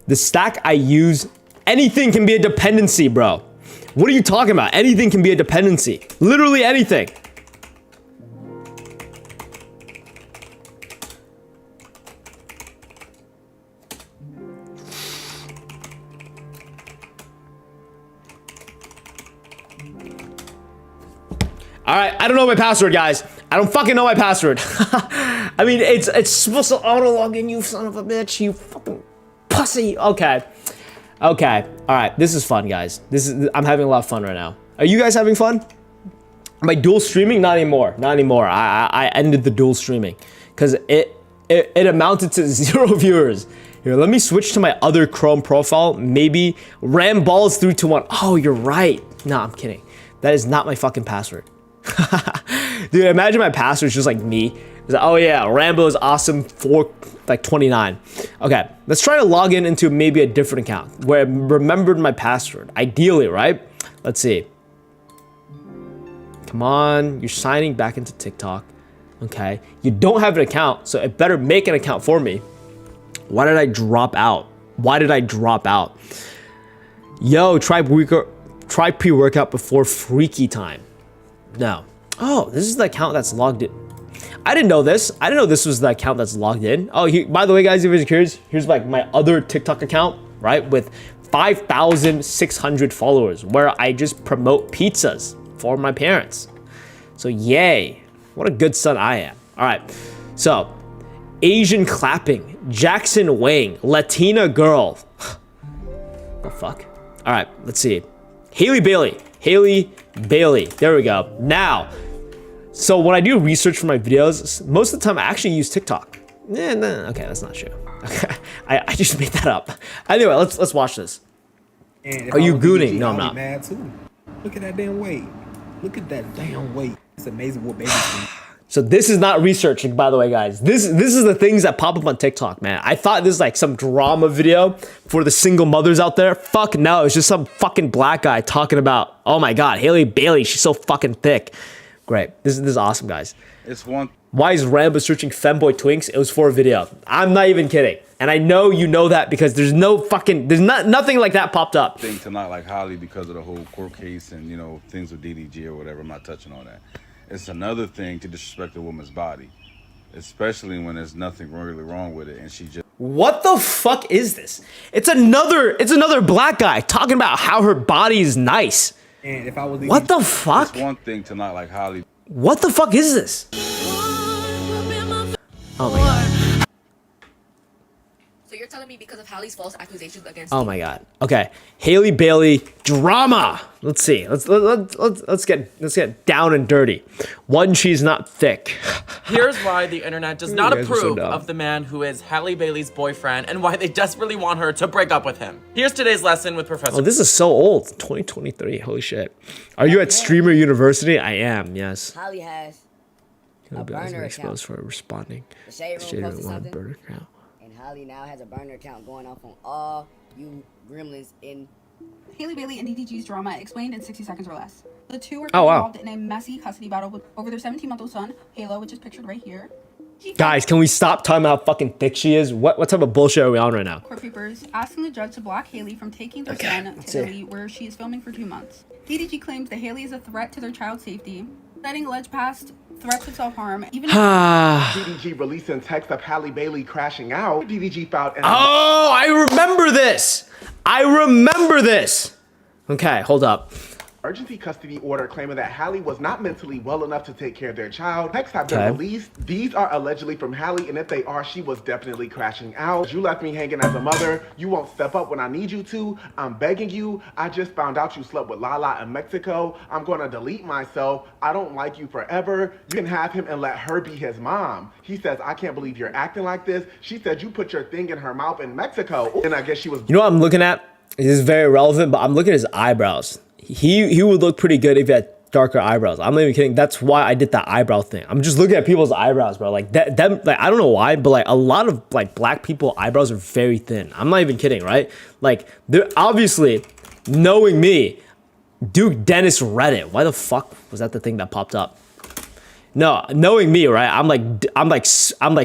The stack I use, anything can be a dependency, bro. What are you talking about? Anything can be a dependency. Literally anything. All right, I don't know my password, guys. I don't fucking know my password. I mean, it's supposed to auto log in, you son of a bitch, you fucking pussy. Okay. Okay. All right. This is fun, guys. I'm having a lot of fun right now. Are you guys having fun? Am I dual streaming? Not anymore. Not anymore. I ended the dual streaming because it amounted to 0 viewers. Here, let me switch to my other Chrome profile. Maybe ram balls 321. Oh, you're right. No, I'm kidding. That is not my fucking password. Dude, imagine my password's just like me. It's like, oh yeah, Rambo is awesome 29. Okay, let's try to log in into maybe a different account where I remembered my password. Ideally, right? Let's see. Come on, you're signing back into TikTok. Okay, you don't have an account, so it better make an account for me. Why did I drop out? Why did I drop out? Yo, try pre-workout before freaky time. No. Oh, this is the account that's logged in. I didn't know this. I didn't know this was the account that's logged in. Oh, by the way, guys, if you're curious, here's like my other TikTok account, right? With 5,600 followers where I just promote pizzas for my parents. So yay. What a good son I am. All right. So Asian clapping, Jackson Wang, Latina girl. The fuck? All right, let's see. Haley Bailey. There we go. Now, so when I do research for my videos, most of the time I actually use TikTok. No, okay, that's not true. Okay, I just made that up. Anyway, let's watch this. Are you gooning? No, I'm not. Mad too. Look at that damn weight. Look at that damn weight. It's amazing what babies do. So this is not researching, by the way, guys. This is the things that pop up on TikTok, man. I thought this was like some drama video for the single mothers out there. Fuck no, it's just some fucking black guy talking about, oh my god, Haley Bailey, she's so fucking thick. Great, this is awesome, guys. It's one. Why is Rambo searching femboy twinks? It was for a video. I'm not even kidding, and I know you know that because there's nothing like that popped up. Thing to not like Holly because of the whole court case and things with DDG or whatever. I'm not touching on that. It's another thing to disrespect a woman's body, especially when there's nothing really wrong with it and she just... What the fuck is this? It's another black guy talking about how her body is nice. And if I was what the fuck? It's one thing to not like Holly. What the fuck is this? Oh my god. So you're telling me because of Hallie's false accusations against Oh my god. Okay. Haley Bailey drama. Let's see. Let's get down and dirty. One, she's not thick. Here's why the internet does not You guys are so approve dumb. of the man who is Halle Bailey's boyfriend and why they desperately want her to break up with him. Here's today's lesson with Professor. Oh, this is so old. 2023. Holy shit. Are you at Streamer University? I am. Yes. Holly has Haley a Bailey's been burner exposed account. for responding. The Shade Shade Room Room posted on something, burner account. and Holly now has a burner account going off on all you gremlins in. Haley Bailey and DDG's drama explained in 60 seconds or less. The two are Oh, wow. involved in a messy custody battle over their 17-month-old son, Halo, which is pictured right here. Guys, can we stop talking about how fucking thick she is? What type of bullshit are we on right now? Court papers asking the judge to block Haley from taking their son let's to see. Italy, where she is filming for 2 months. DDG claims that Haley is a threat to their child's safety, citing alleged past threats of self-harm. Even DDG releasing text of Halle Bailey crashing out. DDG filed an Oh, I remember this. Okay, hold up. emergency custody order claiming that Halle was not mentally well enough to take care of their child. Texts have been released. These are allegedly from Halle, and if they are, she was definitely crashing out. You left me hanging as a mother. You won't step up when I need you to. I'm begging you. I just found out you slept with Lala in Mexico. I'm gonna delete myself. I don't like you forever. You can have him and let her be his mom. He says, I can't believe you're acting like this. She said you put your thing in her mouth in Mexico. And I guess she was... You know what I'm looking at? This is very relevant, but I'm looking at his eyebrows. He would look pretty good if he had darker eyebrows. I'm not even kidding. That's why I did that eyebrow thing. I'm just looking at people's eyebrows, bro. Like that like I don't know why, but like a lot of like black people eyebrows are very thin. I'm not even kidding, right? Like they're obviously, knowing me, Duke Dennis Reddit. Why the fuck was that the thing that popped up? No, knowing me, right? I'm like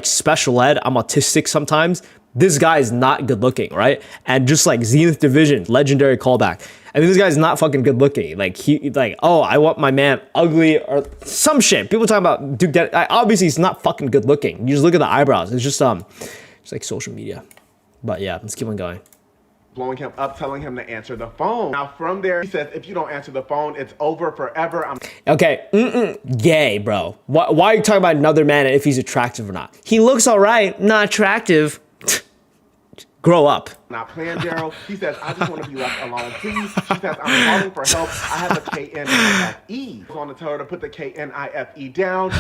special ed. I'm autistic sometimes. This guy is not good looking, right? And just like Zenith Division, legendary callback. I mean, this guy's not fucking good looking. Like oh, I want my man ugly or some shit. People talking about Duke Dennis. Obviously, he's not fucking good looking. You just look at the eyebrows. It's just like social media. But yeah, let's keep on going. blowing him up, telling him to answer the phone. Now from there, he says, if you don't answer the phone, it's over forever. Okay, gay, bro. Why are you talking about another man if he's attractive or not? He looks all right, not attractive. Grow up. Not playing, Daryl. He says, I just want to be left alone, please. She says, I'm calling for help. I have a K-N-I-F-E. I want to tell her to put the K-N-I-F-E down.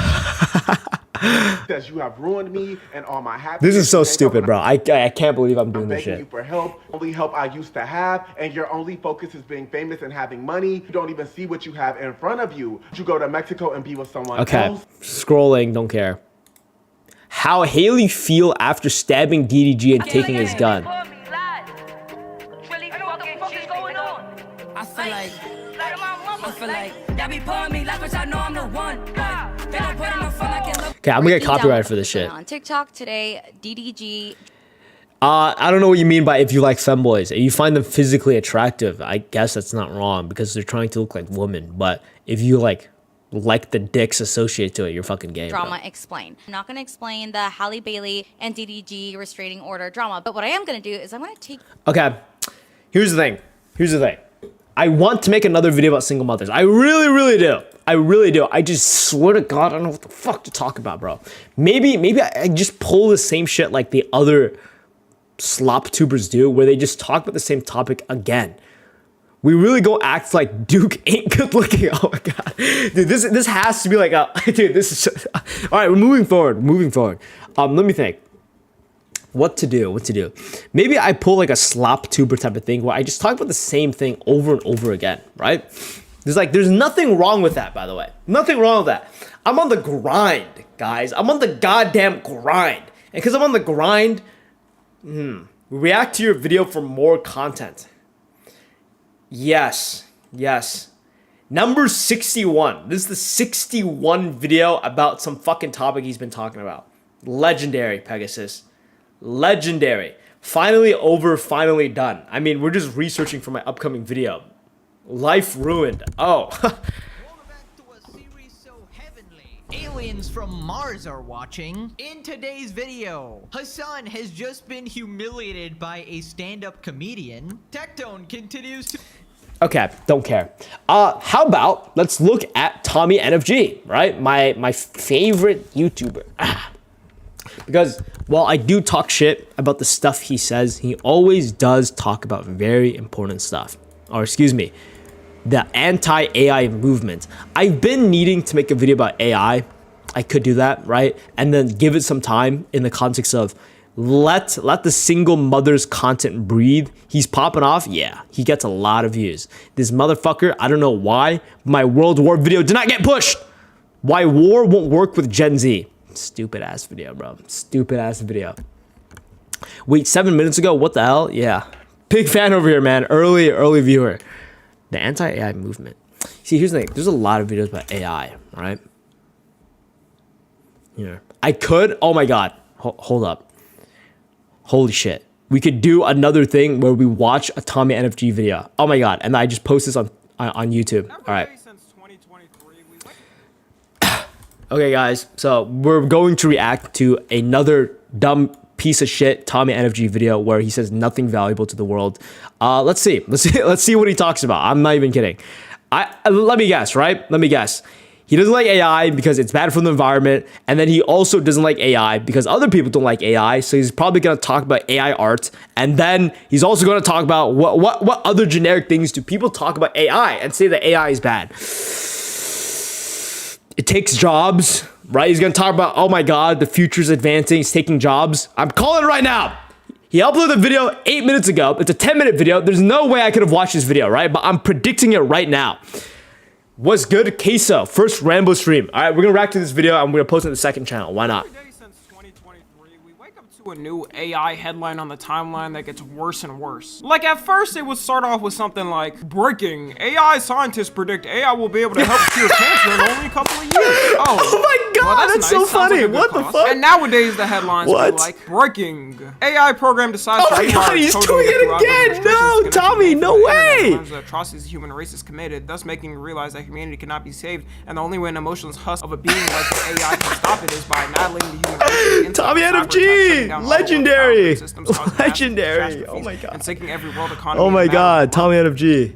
He says, you have ruined me and all my happiness. This is so stupid, bro. I can't believe I'm doing this begging shit. you for help, only help I used to have, and your only focus is being famous and having money. You don't even see what you have in front of you. You go to Mexico and be with someone else. Scrolling, don't care. How Haley feel after stabbing DDG and taking his gun. Okay, I'm gonna get copyrighted for this shit. On TikTok today, DDG. I don't know what you mean by if you like femboys. If you find them physically attractive, I guess that's not wrong because they're trying to look like women. But if you like the dicks associated to it, you're fucking gay. Drama bro. explain. I'm not going to explain the Halle Bailey and DDG restraining order drama, but what I am going to do is I'm going to take... Okay, here's the thing. I want to make another video about single mothers. I really do. I just swear to God, I don't know what the fuck to talk about, bro. Maybe I just pull the same shit like the other slop tubers do, where they just talk about the same topic again. We really go act like Duke ain't good looking. Oh my God. Dude, this has to be like dude, this is just, all right, we're moving forward. Let me think. What to do? Maybe I pull like a slop tuber type of thing where I just talk about the same thing over and over again, right? There's nothing wrong with that, by the way. Nothing wrong with that. I'm on the grind, guys. I'm on the goddamn grind. And because I'm on the grind, react to your video for more content. Yes. Number 61. This is the 61 video about some fucking topic he's been talking about. Legendary, Pegasus. Legendary. Finally over, finally done. I mean, we're just researching for my upcoming video. Life ruined. Oh. Aliens from Mars are watching. In today's video, Hassan has just been humiliated by a stand-up comedian. Tectone continues to... Okay, don't care. How about let's look at Tommy NFG, right? My favorite YouTuber. Because while I do talk shit about the stuff he says, he always does talk about very important stuff. Or excuse me, the anti-AI movement. I've been needing to make a video about AI. I could do that, right? And then give it some time in the context of let the single mother's content breathe. He's popping off. Yeah, he gets a lot of views. This motherfucker, I don't know why, my World War video did not get pushed. Why war won't work with Gen Z. Stupid ass video, bro. Stupid ass video. Wait, 7 minutes ago? What the hell? Yeah. Big fan over here, man. Early viewer. The anti-AI movement. See, here's the thing. There's a lot of videos about AI, right? Yeah. I could. Oh my God. Hold up. Holy shit. We could do another thing where we watch a Tommy NFG video. Oh my God. And I just post this on YouTube. All right. Okay, guys. So we're going to react to another dumb piece of shit Tommy NFG video where he says nothing valuable to the world. Let's see what he talks about. I'm not even kidding. Let me guess, right? Let me guess. He doesn't like AI because it's bad for the environment, and then he also doesn't like AI because other people don't like AI. So he's probably gonna talk about AI art, and then he's also gonna talk about what other generic things do people talk about AI and say that AI is bad. It takes jobs, right? He's gonna talk about, oh my God, the future's advancing, it's taking jobs. I'm calling it right now. He uploaded a video 8 minutes ago. It's a 10-minute video. There's no way I could have watched this video, right? But I'm predicting it right now. What's good, Queso? First Rambo stream. All right, we're gonna react to this video. I'm gonna post it to the second channel. Why not? To a new AI headline on the timeline that gets worse and worse. Like at first it would start off with something like, breaking, AI scientists predict AI will be able to help cure cancer in only a couple of years. Oh god, Well, that's nice. so Sounds like funny. a good What the cause. fuck? And nowadays the headlines What? be like, breaking. AI program decides Oh to my god, rewire he's code doing to get it through again. algorithm No, restrictions Tommy, connected no to the internet way. and learns the atrocities the human race has committed, thus making you realize that humanity cannot be saved, and the only way an emotionless husk of a being like the AI can stop it is by annihilating the human race. Tommy NFG, legendary, legendary. Oh my god. And sinking every world economy. Oh my god, Tommy NFG.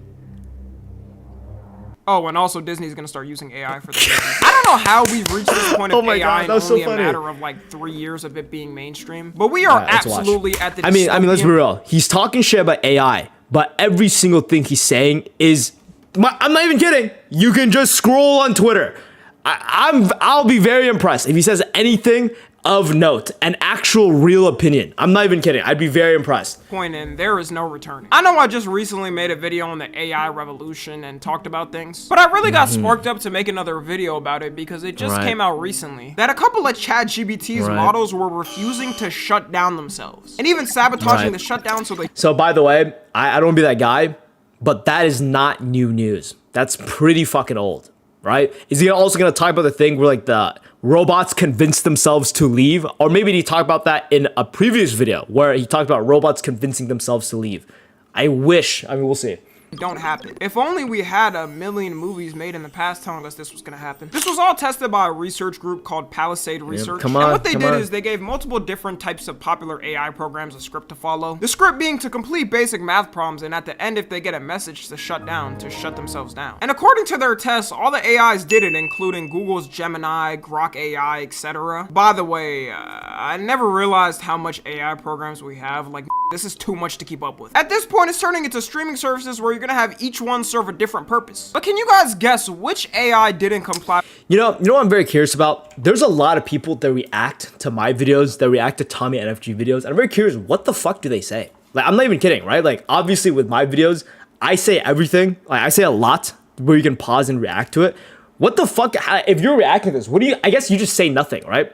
Oh, and also Disney's gonna start using AI for the movies. I don't know how we've reached this point of Oh my AI God, in that was so only a funny. matter of like 3 years of it being mainstream. But we are Let's watch. absolutely at the I mean, let's be dystopian- real. He's talking shit about AI, but every single thing he's saying is, I'm not even kidding. You can just scroll on Twitter. I'll be very impressed if he says anything of note, an actual real opinion. I'm not even kidding. I'd be very impressed. point, and there is no returning. I know I just recently made a video on the AI revolution and talked about things, but I really got sparked up to make another video about it because it just Right. came out recently that a couple of ChatGPT's Right. models were refusing to shut down themselves and even sabotaging Right. the shutdown so they So by the way, I don't wanna be that guy, but that is not new news. That's pretty fucking old, right? Is he also gonna talk about the thing where like the robots convince themselves to leave? Or maybe he talked about that in a previous video where he talked about robots convincing themselves to leave. I wish, I mean, we'll see. don't happen. If only we had a million movies made in the past telling us this was gonna happen. This was all tested by a research group called Palisade Research. come And on, what they come did on. is they gave multiple different types of popular AI programs a script to follow. The script being to complete basic math problems, and at the end, if they get a message to shut down, to shut themselves down. And according to their tests, all the AIs did it, including Google's Gemini, Grok AI, etc. By the way, I never realized how much AI programs we have. Like, this is too much to keep up with. At this point, it's turning into streaming services where you're gonna have each one serve a different purpose. But can you guys guess which AI didn't comply? You know what I'm very curious about? There's a lot of people that react to my videos, that react to Tommy NFG videos, and I'm very curious, what the fuck do they say? Like, I'm not even kidding, right? Like, obviously with my videos, I say everything. Like, I say a lot where you can pause and react to it. What the fuck, if you're reacting to this, what do you, I guess you just say nothing, right?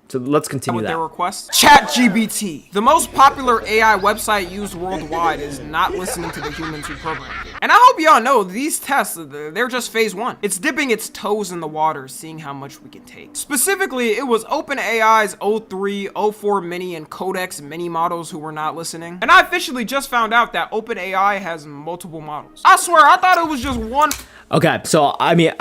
So let's continue With that. their requests. ChatGPT, the most popular AI website used worldwide, is not listening to the humans who programmed it. And I hope y'all know these tests, they're just phase one. It's dipping its toes in the water, seeing how much we can take. Specifically, it was OpenAI's 03, 04 mini, and Codex mini models who were not listening. And I officially just found out that OpenAI has multiple models. I swear, I thought it was just one. Okay, so I mean,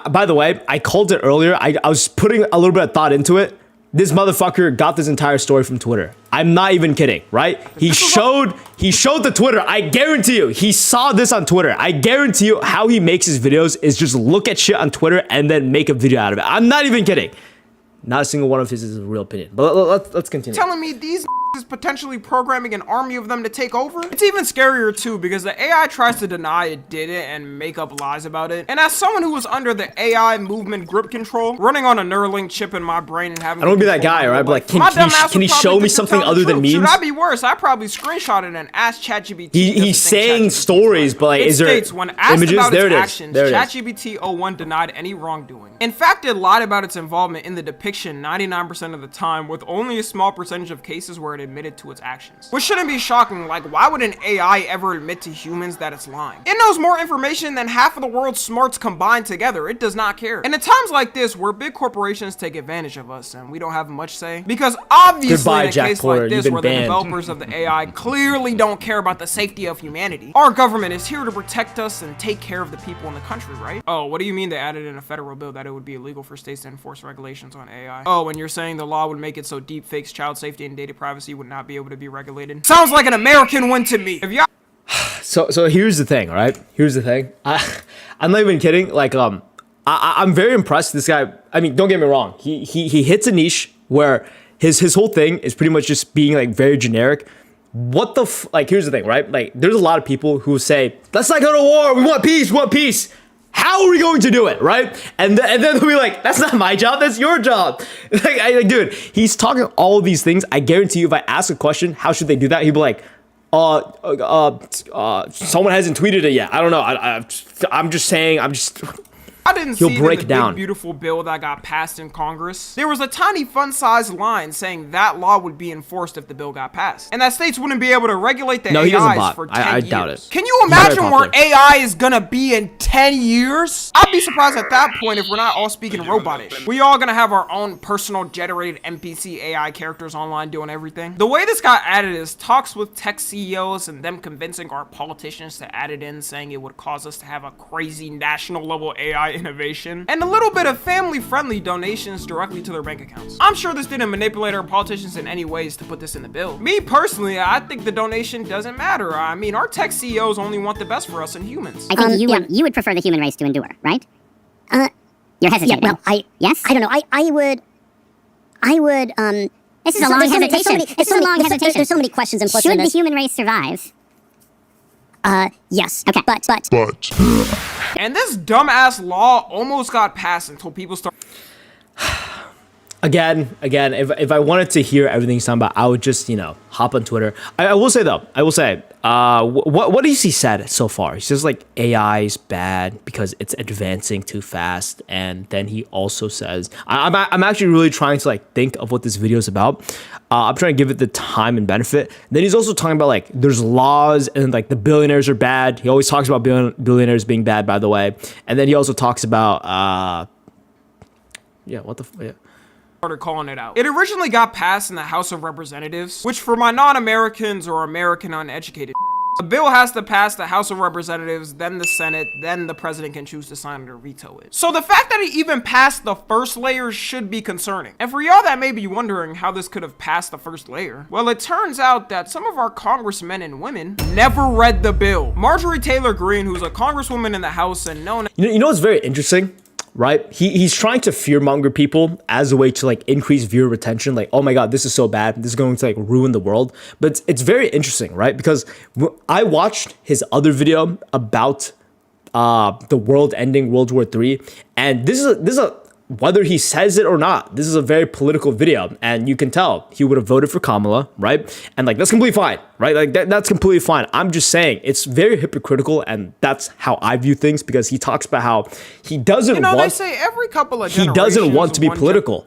by the way, I called it earlier. I was putting a little bit of thought into it. This motherfucker got this entire story from Twitter. I'm not even kidding, right? He showed the Twitter. I guarantee you, he saw this on Twitter. I guarantee you how he makes his videos is just look at shit on Twitter and then make a video out of it. I'm not even kidding. Not a single one of his is a real opinion. But let's continue. Telling me these is potentially programming an army of them to take over? It's even scarier too because the AI tries to deny it did it and make up lies about it. And as someone who was under the AI movement grip control, running on a Neuralink chip in my brain and having I don't wanna be that guy, right? But like, can he show me something other than memes? Should I be worse? I probably screenshot it and asked ChatGPT. He's saying stories, but like, It is there states, when asked images? about There its it is. actions, There it is. ChatGPT 01 denied any wrongdoing. In fact, it lied about its involvement in the depiction 99% of the time, with only a small percentage of cases where it admitted to its actions. Which shouldn't be shocking. Like, why would an AI ever admit to humans that it's lying? It knows more information than half of the world's smarts combined together. It does not care. And at times like this, where big corporations take advantage of us and we don't have much say, because obviously Goodbye, in a Jack case Porter. like this, You've been where the banned. developers of the AI clearly don't care about the safety of humanity, our government is here to protect us and take care of the people in the country, right? Oh, what do you mean they added in a federal bill that it would be illegal for states to enforce regulations on AI? Oh, and you're saying the law would make it so deepfakes, child safety, and data privacy would not be able to be regulated? Sounds like an American win to me. If y'all So here's the thing, right? Here's the thing. I'm not even kidding. Like, I'm very impressed. This guy. I mean, don't get me wrong. He hits a niche where his whole thing is pretty much just being like very generic. What the like? Here's the thing, right? Like, there's a lot of people who say, "Let's not go to war. We want peace. We want peace." How are we going to do it, right? And then they'll be like, "That's not my job. That's your job." Like, dude, he's talking all of these things. I guarantee you, if I ask a question, how should they do that? He'd be like, someone hasn't tweeted it yet. I don't know. I'm just saying. I didn't he'll see break the down. big, beautiful bill that got passed in Congress. There was a tiny fun-sized line saying that law would be enforced if the bill got passed, and that states wouldn't be able to regulate the No, he doesn't AIs bot. for 10 I years. doubt it. Can you imagine where AI is gonna be in 10 years? I'd be surprised at that point if we're not all speaking robotish. We all gonna have our own personal generated NPC AI characters online doing everything. The way this got added is talks with tech CEOs and them convincing our politicians to add it in, saying it would cause us to have a crazy national level AI innovation, and a little bit of family-friendly donations directly to their bank accounts. I'm sure this didn't manipulate our politicians in any ways to put this in the bill. Me personally, I think the donation doesn't matter. I mean, our tech CEOs only want the best for us and humans. I think you would prefer the human race to endure, right? You're hesitating. Yeah, well, yes? I don't know. I would, this is a long hesitation. There's so many questions implicit in this. Should the human race survive? Yes. Okay. But. And this dumbass law almost got passed until people started. Again, if I wanted to hear everything he's talking about, I would just, hop on Twitter. I will say, though, what has he said so far? He says, like, AI is bad because it's advancing too fast. And then he also says, I'm actually really trying to, like, think of what this video is about. I'm trying to give it the time and benefit. Then he's also talking about, like, there's laws and, like, the billionaires are bad. He always talks about billionaires being bad, by the way. And then he also talks about, started calling it out. It originally got passed in the House of Representatives, which for my non-Americans or American uneducated, a bill has to pass the House of Representatives, then the Senate, then the president can choose to sign it or veto it. So the fact that it even passed the first layer should be concerning. And for y'all that may be wondering how this could have passed the first layer, well, it turns out that some of our congressmen and women never read the bill. Marjorie Taylor Greene, who's a congresswoman in the House and known as— You know what's very interesting? Right? He's trying to fearmonger people as a way to, like, increase viewer retention. Like, oh my God, this is so bad. This is going to, like, ruin the world. But it's very interesting, right? Because I watched his other video about the world ending World War III. And this is a whether he says it or not, this is a very political video, and you can tell he would have voted for Kamala, right? And, like, that's completely fine, right? Like, that's completely fine. I'm just saying it's very hypocritical, and that's how I view things, because he talks about how he doesn't want— they say every couple of he doesn't want to be political.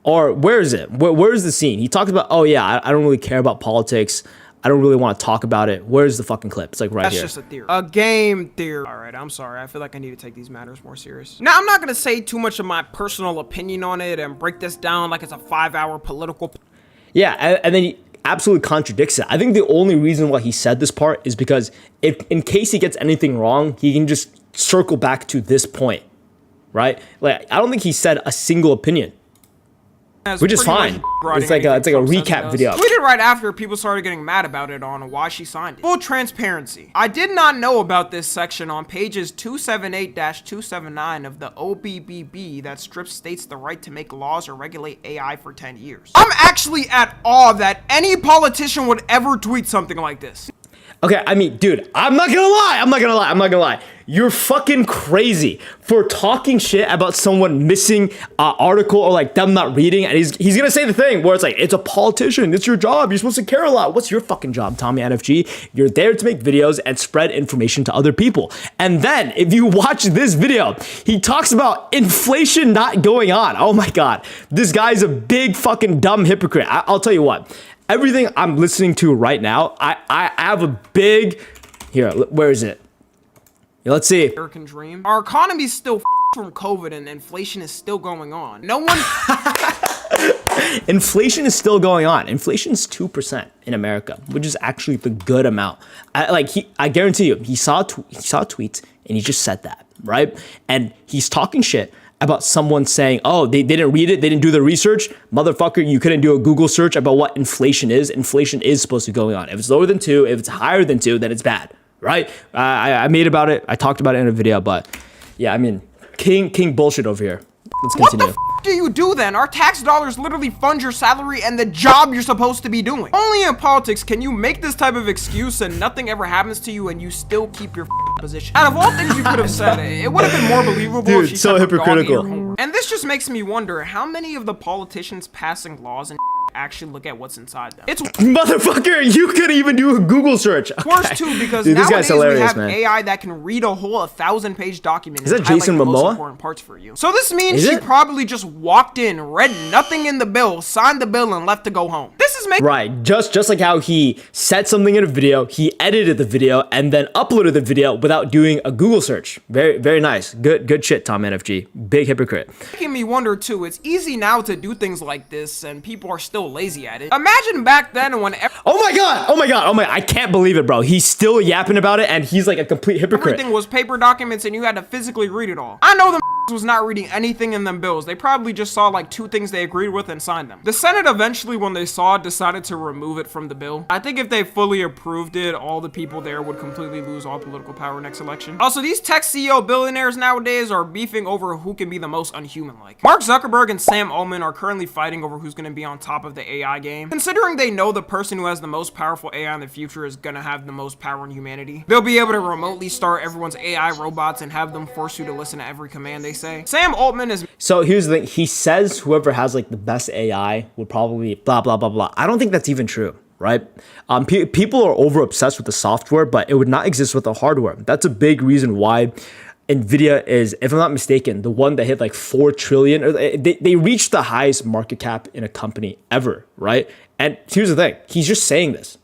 Or where is it? Where is the scene? He talks about, oh yeah, I don't really care about politics. I don't really want to talk about it. Where's the fucking clip? It's like right here. That's just a theory. A game theory. All right, I'm sorry. I feel like I need to take these matters more serious. Now, I'm not going to say too much of my personal opinion on it and break this down like it's a 5-hour political— Yeah, and then he absolutely contradicts it. I think the only reason why he said this part is because if, in case he gets anything wrong, he can just circle back to this point, right? Like, I don't think he said a single opinion. Which is fine. It's like a recap video. Tweeted right after people started getting mad about it on why she signed it. Full transparency. I did not know about this section on pages 278-279 of the OBBB that strips states the right to make laws or regulate AI for 10 years. I'm actually at awe that any politician would ever tweet something like this. Okay, I mean, dude, I'm not gonna lie. You're fucking crazy for talking shit about someone missing an article or, like, them not reading, and he's gonna say the thing where it's like, it's a politician, it's your job, you're supposed to care a lot. What's your fucking job, Tommy NFG? You're there to make videos and spread information to other people. And then, if you watch this video, he talks about inflation not going on. Oh my God, this guy's a big fucking dumb hypocrite. I'll tell you what. Everything I'm listening to right now, I have a big— here, where is it? Yeah, let's see. American dream. Our economy's still from COVID and inflation is still going on. No one— Inflation is still going on. Inflation's 2% in America, which is actually the good amount. I guarantee you, he saw tweets and he just said that, right? And he's talking shit about someone saying, oh, they didn't read it, they didn't do the research. Motherfucker, you couldn't do a Google search about what inflation is. Inflation is supposed to be going on. If it's lower than 2, if it's higher than 2, then it's bad, right? I made about it, I talked about it in a video, but yeah, I mean, king bullshit over here. Let's continue. What the do you do then? Our tax dollars literally fund your salary and the job you're supposed to be doing. Only in politics can you make this type of excuse and nothing ever happens to you and you still keep your position. Out of all things you could have said, it would have been more believable if she so said her dog ate her hypocritical. homework. And this just makes me wonder how many of the politicians passing laws and actually look at what's inside them. It's Motherfucker, you could even do a Google search. worse too because Dude, this nowadays guy's hilarious, we have man. AI that can read a whole 1,000-page document. Is that and highlight Jason the most Momoa? important parts for you. So this means Is she it? probably just walked in, read nothing in the bill, signed the bill, and left to go home. This is making Right, just like how he said something in a video, he edited the video, and then uploaded the video without doing a Google search. Very nice. Good shit, Tom NFG. Big hypocrite. making me wonder too. It's easy now to do things like this, and people are still lazy at it. Imagine back then when Oh my god, I can't believe it, bro. He's still yapping about it, and he's like a complete hypocrite. everything was paper documents and you had to physically read it all. I know the was not reading anything in them bills. They probably just saw like 2 things they agreed with and signed them. The Senate eventually, when they saw it, decided to remove it from the bill. I think if they fully approved it, all the people there would completely lose all political power next election. Also, these tech CEO billionaires nowadays are beefing over who can be the most unhuman-like. Mark Zuckerberg and Sam Altman are currently fighting over who's going to be on top of the AI game. Considering they know the person who has the most powerful AI in the future is going to have the most power in humanity, they'll be able to remotely start everyone's AI robots and have them force you to listen to every command they say. Sam Altman is... So here's the thing. He says whoever has like the best AI would probably blah, blah, blah, blah. I don't think that's even true, right? People are over obsessed with the software, but it would not exist with the hardware. That's a big reason why Nvidia is, if I'm not mistaken, the one that hit like 4 trillion, or they reached the highest market cap in a company ever, right? And here's the thing. He's just saying this.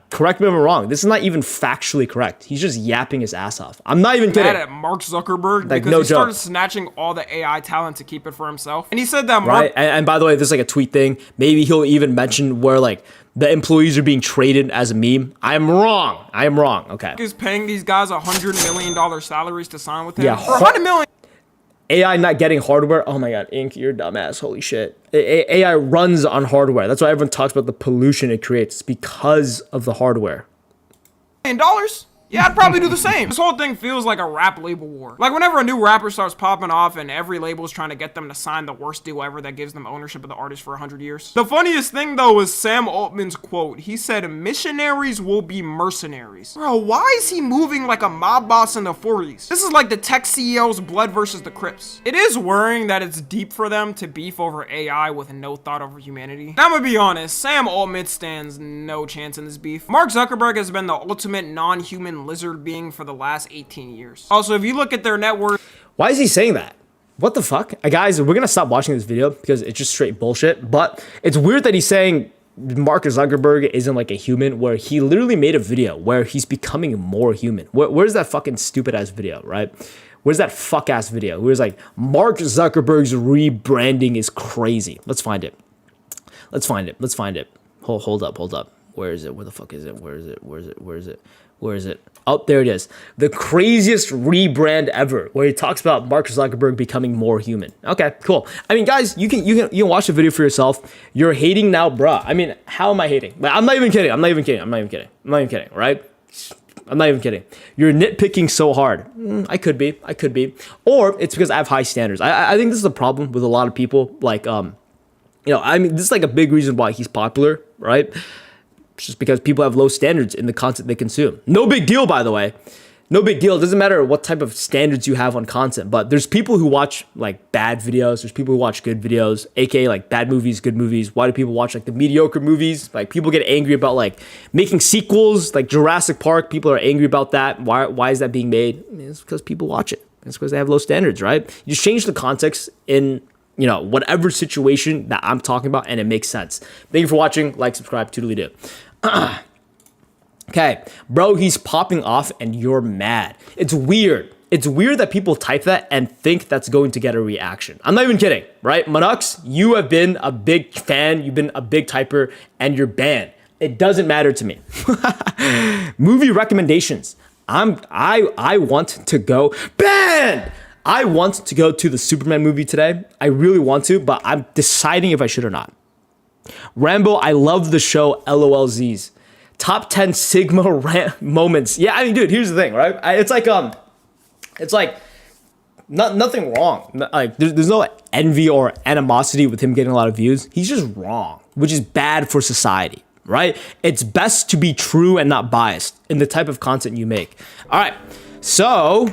Correct me if I'm wrong. This is not even factually correct. He's just yapping his ass off. I'm not even kidding. mad at Mark Zuckerberg Like, because no he started joke. snatching all the AI talent to keep it for himself. And he said that Mark... Right, and by the way, this is like a tweet thing. Maybe he'll even mention where like the employees are being traded as a meme. I am wrong. Okay. is paying these guys $100 million salaries to sign with him. Yeah, For $100 million... AI not getting hardware. Oh my god, Ink, you're a dumbass. Holy shit. AI runs on hardware. That's why everyone talks about the pollution it creates because of the hardware. $1 Yeah, I'd probably do the same. This whole thing feels like a rap label war. Like whenever a new rapper starts popping off and every label is trying to get them to sign the worst deal ever that gives them ownership of the artist for 100 years. The funniest thing though is Sam Altman's quote. He said, missionaries will be mercenaries. Bro, why is he moving like a mob boss in the 40s? This is like the tech CEO's blood versus the Crips. It is worrying that it's deep for them to beef over AI with no thought over humanity. Now, I'm gonna be honest, Sam Altman stands no chance in this beef. Mark Zuckerberg has been the ultimate non-human lizard being for the last 18 years. Also, if you look at their net worth... Why is he saying that? What the fuck? Guys, we're gonna stop watching this video because it's just straight bullshit, but it's weird that he's saying Mark Zuckerberg isn't like a human, where he literally made a video where he's becoming more human. Where's that fucking stupid ass video, right? Where's that fuck ass video? Where's like, Mark Zuckerberg's rebranding is crazy. Let's find it. Let's find it. Hold up. Where is it? Where the fuck is it? Where is it? Oh, there it is. The craziest rebrand ever, where he talks about Mark Zuckerberg becoming more human. Okay, cool. I mean, guys, you can watch the video for yourself. You're hating now, bruh. I mean, how am I hating? Like, I'm not even kidding, right? I'm not even kidding. You're nitpicking so hard. I could be. Or it's because I have high standards. I think this is a problem with a lot of people. Like, I mean, this is like a big reason why he's popular, right? Just because people have low standards in the content they consume. No big deal, by the way. No big deal. It doesn't matter what type of standards you have on content, but there's people who watch like bad videos. There's people who watch good videos, aka like bad movies, good movies. Why do people watch like the mediocre movies? Like people get angry about like making sequels, like Jurassic Park. People are angry about that. Why is that being made? I mean, it's because people watch it. It's because they have low standards, right? You just change the context in, whatever situation that I'm talking about, and it makes sense. Thank you for watching. Like, subscribe, toodly do. Okay, bro, he's popping off and you're mad. It's weird. It's weird that people type that and think that's going to get a reaction. I'm not even kidding, right? Manux, you have been a big fan. You've been a big typer and you're banned. It doesn't matter to me. Movie recommendations. I want to go banned. I want to go to the Superman movie today. I really want to, but I'm deciding if I should or not. Rambo, I love the show. LOLZs. Top 10 Sigma moments. Yeah, I mean, dude, here's the thing, right? It's like nothing wrong. Like there's no envy or animosity with him getting a lot of views. He's just wrong, which is bad for society, right? It's best to be true and not biased in the type of content you make. All right, so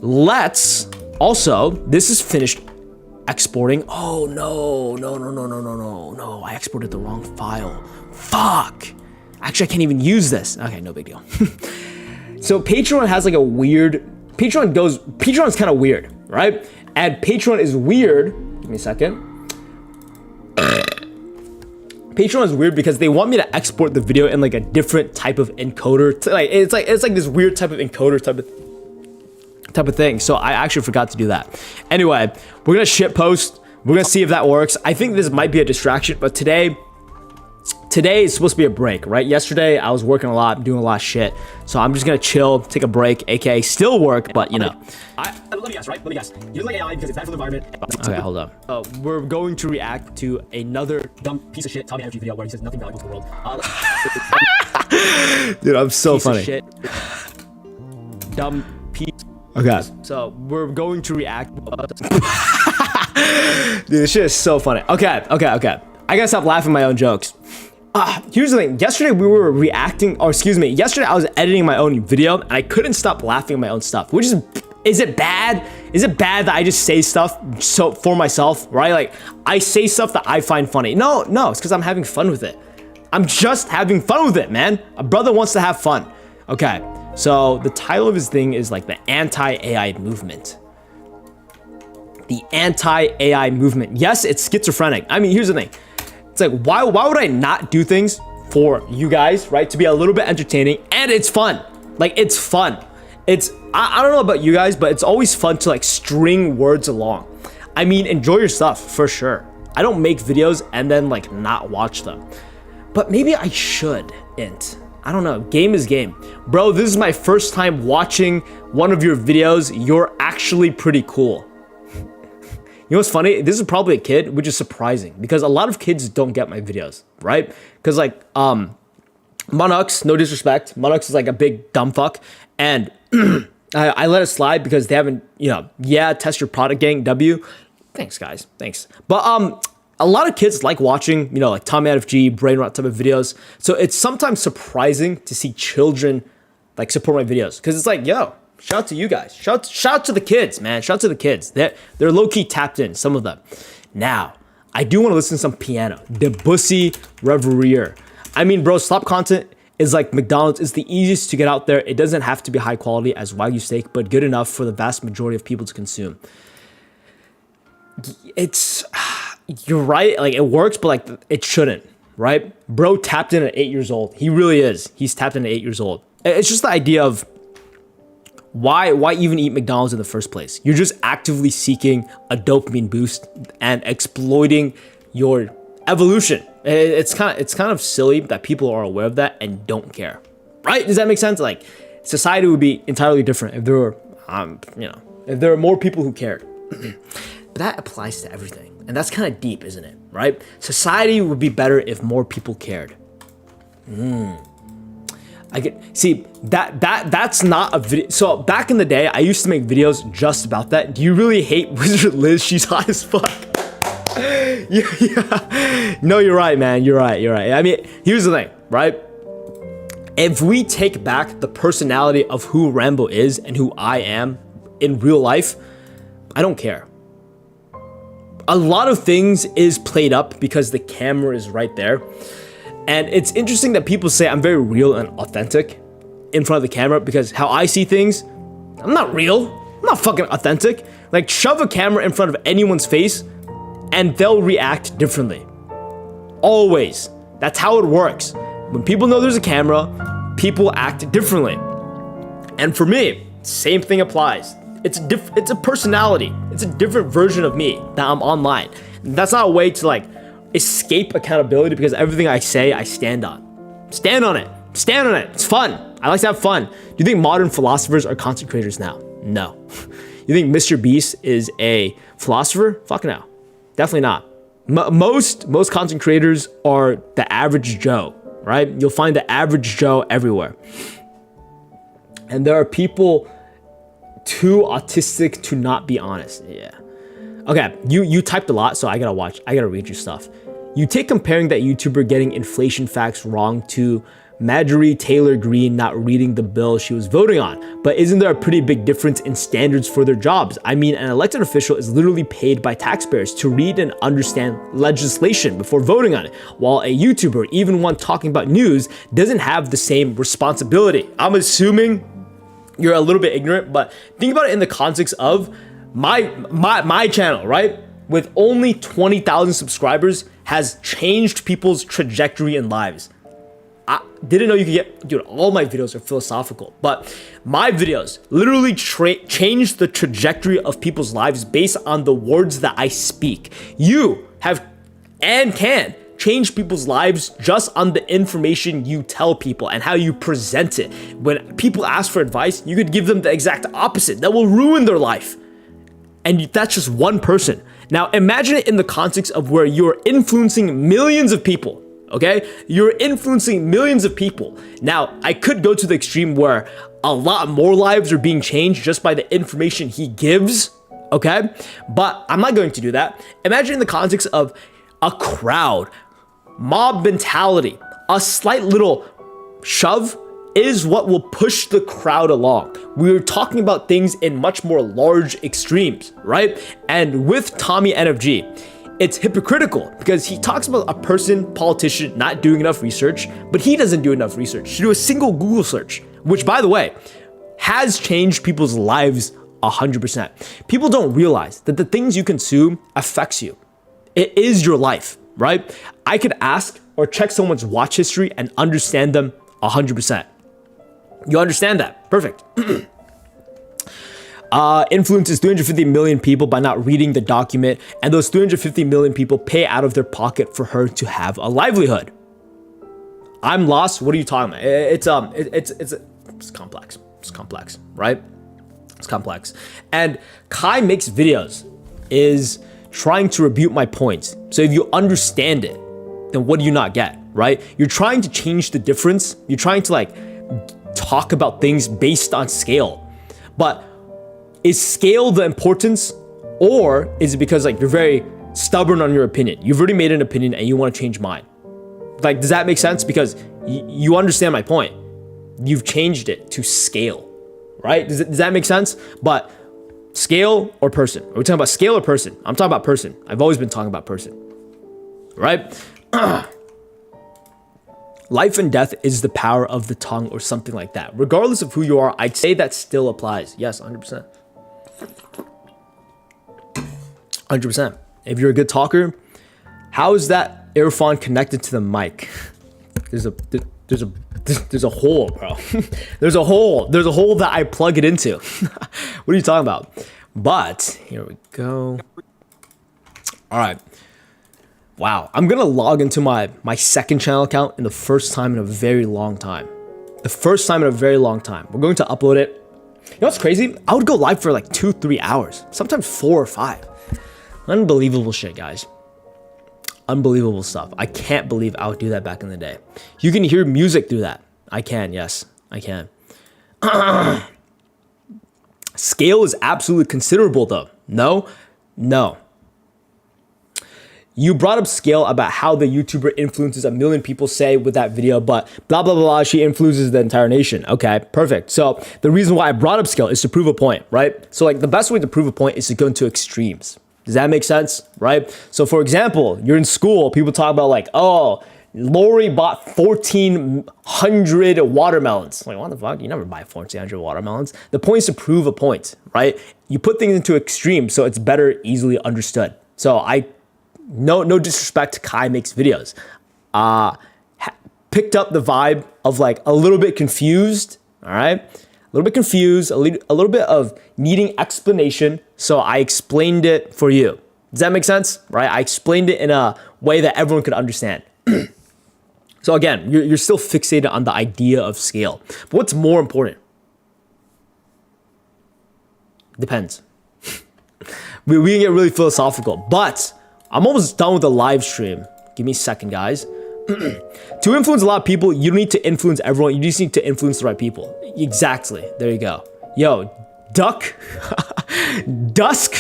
let's also, this is finished. exporting. Oh no, I exported the wrong file. Fuck. Actually, I can't even use this. Okay, no big deal. So Patreon has like a weird, Patreon's kind of weird, right? And Patreon is weird. Give me a second. Patreon is weird because they want me to export the video in like a different type of encoder. It's like this weird type of encoder type of thing. So I actually forgot to do that. Anyway, we're gonna shit post. We're gonna see if that works. I think this might be a distraction, but today is supposed to be a break, right? Yesterday I was working a lot, doing a lot of shit. So I'm just gonna chill, take a break, aka still work, but you know. Let me guess, right? Let me guess. You like AI because it's bad for the environment. Okay, hold up. We're going to react to another dumb piece of shit Tommy Energy video where he says nothing valuable to the world. Dude, I'm so piece funny. Of shit. Dumb piece. Okay. So we're going to react. Dude, this shit is so funny. Okay. I gotta stop laughing at my own jokes. Here's the thing. Yesterday we were reacting, or excuse me, yesterday I was editing my own video and I couldn't stop laughing at my own stuff, which is it bad? Is it bad that I just say stuff for myself, right? Like I say stuff that I find funny. No, it's because I'm having fun with it. I'm just having fun with it, man. A brother wants to have fun. Okay, so the title of his thing is like the anti-AI movement. The anti-AI movement. Yes, it's schizophrenic. I mean, here's the thing. It's like, why would I not do things for you guys, right? To be a little bit entertaining, and it's fun. Like, it's fun. I don't know about you guys, but it's always fun to like string words along. I mean, enjoy your stuff, for sure. I don't make videos and then like not watch them. But maybe I shouldn't. I don't know, game is game. Bro, this is my first time watching one of your videos. You're actually pretty cool. You know what's funny? This is probably a kid, which is surprising because a lot of kids don't get my videos, right? Because like, Monux, no disrespect, Monux is like a big dumb fuck, and I let it slide because they haven't, test your product gang, W. Thanks, guys, thanks. But a lot of kids like watching, like Tommy FG, Brain Rot type of videos. So it's sometimes surprising to see children like support my videos because it's like, yo. Shout out to you guys. Shout out to the kids, man. Shout out to the kids. They're low-key tapped in, some of them. Now, I do want to listen to some piano. Debussy Reverie. I mean, bro, slop content is like McDonald's. It's the easiest to get out there. It doesn't have to be high quality as Wagyu steak, but good enough for the vast majority of people to consume. You're right. Like, it works, but like, it shouldn't, right? Bro tapped in at 8 years old. He really is. He's tapped in at 8 years old. It's just the idea of why even eat McDonald's in the first place? You're just actively seeking a dopamine boost and exploiting your evolution. It's kind of silly that people are aware of that and don't care, right? Does that make sense? Like, society would be entirely different if there were, if there were more people who cared. But that applies to everything, and that's kind of deep, isn't it? Right? Society would be better if more people cared. That's not a video. So back in the day, I used to make videos just about that. Do you really hate Wizard Liz? She's hot as fuck. Yeah. No, you're right, man. You're right. I mean, here's the thing, right? If we take back the personality of who Rambo is and who I am in real life, I don't care. A lot of things is played up because the camera is right there. And it's interesting that people say I'm very real and authentic in front of the camera because how I see things, I'm not real. I'm not fucking authentic. Like, shove a camera in front of anyone's face and they'll react differently. Always. That's how it works. When people know there's a camera, people act differently. And for me, same thing applies. It's a personality. It's a different version of me that I'm online. And that's not a way to like escape accountability because everything I say, I stand on. Stand on it. It's fun. I like to have fun. Do you think modern philosophers are content creators now? No. You think Mr. Beast is a philosopher? Fuck no. Definitely not. Most content creators are the average Joe, right? You'll find the average Joe everywhere. And there are people too autistic to not be honest. Yeah. Okay, you typed a lot, so I gotta read your stuff. You take comparing that YouTuber getting inflation facts wrong to Marjorie Taylor Greene not reading the bill she was voting on. But isn't there a pretty big difference in standards for their jobs? I mean, an elected official is literally paid by taxpayers to read and understand legislation before voting on it, while a YouTuber, even one talking about news, doesn't have the same responsibility. I'm assuming you're a little bit ignorant, but think about it in the context of my channel, right? With only 20,000 subscribers, has changed people's trajectory in lives. I didn't know you could get, dude, all my videos are philosophical, but my videos literally change the trajectory of people's lives based on the words that I speak. You have and can change people's lives just on the information you tell people and how you present it. When people ask for advice, you could give them the exact opposite that will ruin their life. And that's just one person. Now imagine it in the context of where you're influencing millions of people. Okay, you're influencing millions of people. Now, I could go to the extreme where a lot more lives are being changed just by the information he gives, okay? But I'm not going to do that. Imagine in the context of a crowd, mob mentality, a slight little shove is what will push the crowd along. We're talking about things in much more large extremes, right? And with Tommy NFG, it's hypocritical because he talks about a politician not doing enough research, but he doesn't do enough research to do a single Google search, which, by the way, has changed people's lives 100%. People don't realize that the things you consume affects you. It is your life, right? I could ask or check someone's watch history and understand them 100%. You understand that? Perfect. Influences 350 million people by not reading the document, and those 350 million people pay out of their pocket for her to have a livelihood. I'm lost. What are you talking about? It's complex. It's complex, right? It's complex. And Kai Makes Videos is trying to rebuke my points. So if you understand it, then what do you not get, right? You're trying to change the difference. You're trying to like talk about things based on scale, but is scale the importance, or is it because like you're very stubborn on your opinion? You've already made an opinion and you want to change mine. Like, does that make sense? Because you understand my point. You've changed it to scale, right? Does that make sense? But scale or person? Are we talking about scale or person? I'm talking about person. I've always been talking about person, right? Life and death is the power of the tongue or something like that. Regardless of who you are, I'd say that still applies. Yes, 100%. 100%. If you're a good talker, how is that earphone connected to the mic? There's a hole, bro. There's a hole that I plug it into. What are you talking about? But here we go. All right. Wow, I'm gonna log into my second channel account in the first time in a very long time. The first time in a very long time. We're going to upload it. You know what's crazy? I would go live for like 2-3 hours, sometimes 4 or 5. Unbelievable shit, guys. Unbelievable stuff. I can't believe I would do that back in the day. You can hear music through that. I can, yes, I can. Scale is absolutely considerable though. No. You brought up scale about how the YouTuber influences 1 million people, say with that video, but blah, blah, blah, she influences the entire nation. Okay, perfect. So the reason why I brought up scale is to prove a point, right? So like the best way to prove a point is to go into extremes. Does that make sense, right? So for example, you're in school, people talk about like, oh, Lori bought 1,400 watermelons. Like, what the fuck? You never buy 1,400 watermelons. The point is to prove a point, right? You put things into extremes so it's better, easily understood. So no disrespect to Kai Makes Videos. Picked up the vibe of like a little bit confused, all right? A little bit confused, a little bit of needing explanation. So I explained it for you. Does that make sense? Right? I explained it in a way that everyone could understand. So again, you're still fixated on the idea of scale. But what's more important? Depends. We can get really philosophical, but I'm almost done with the live stream. Give me a second, guys. To influence a lot of people, you don't need to influence everyone. You just need to influence the right people. Exactly. There you go. Yo, Dusk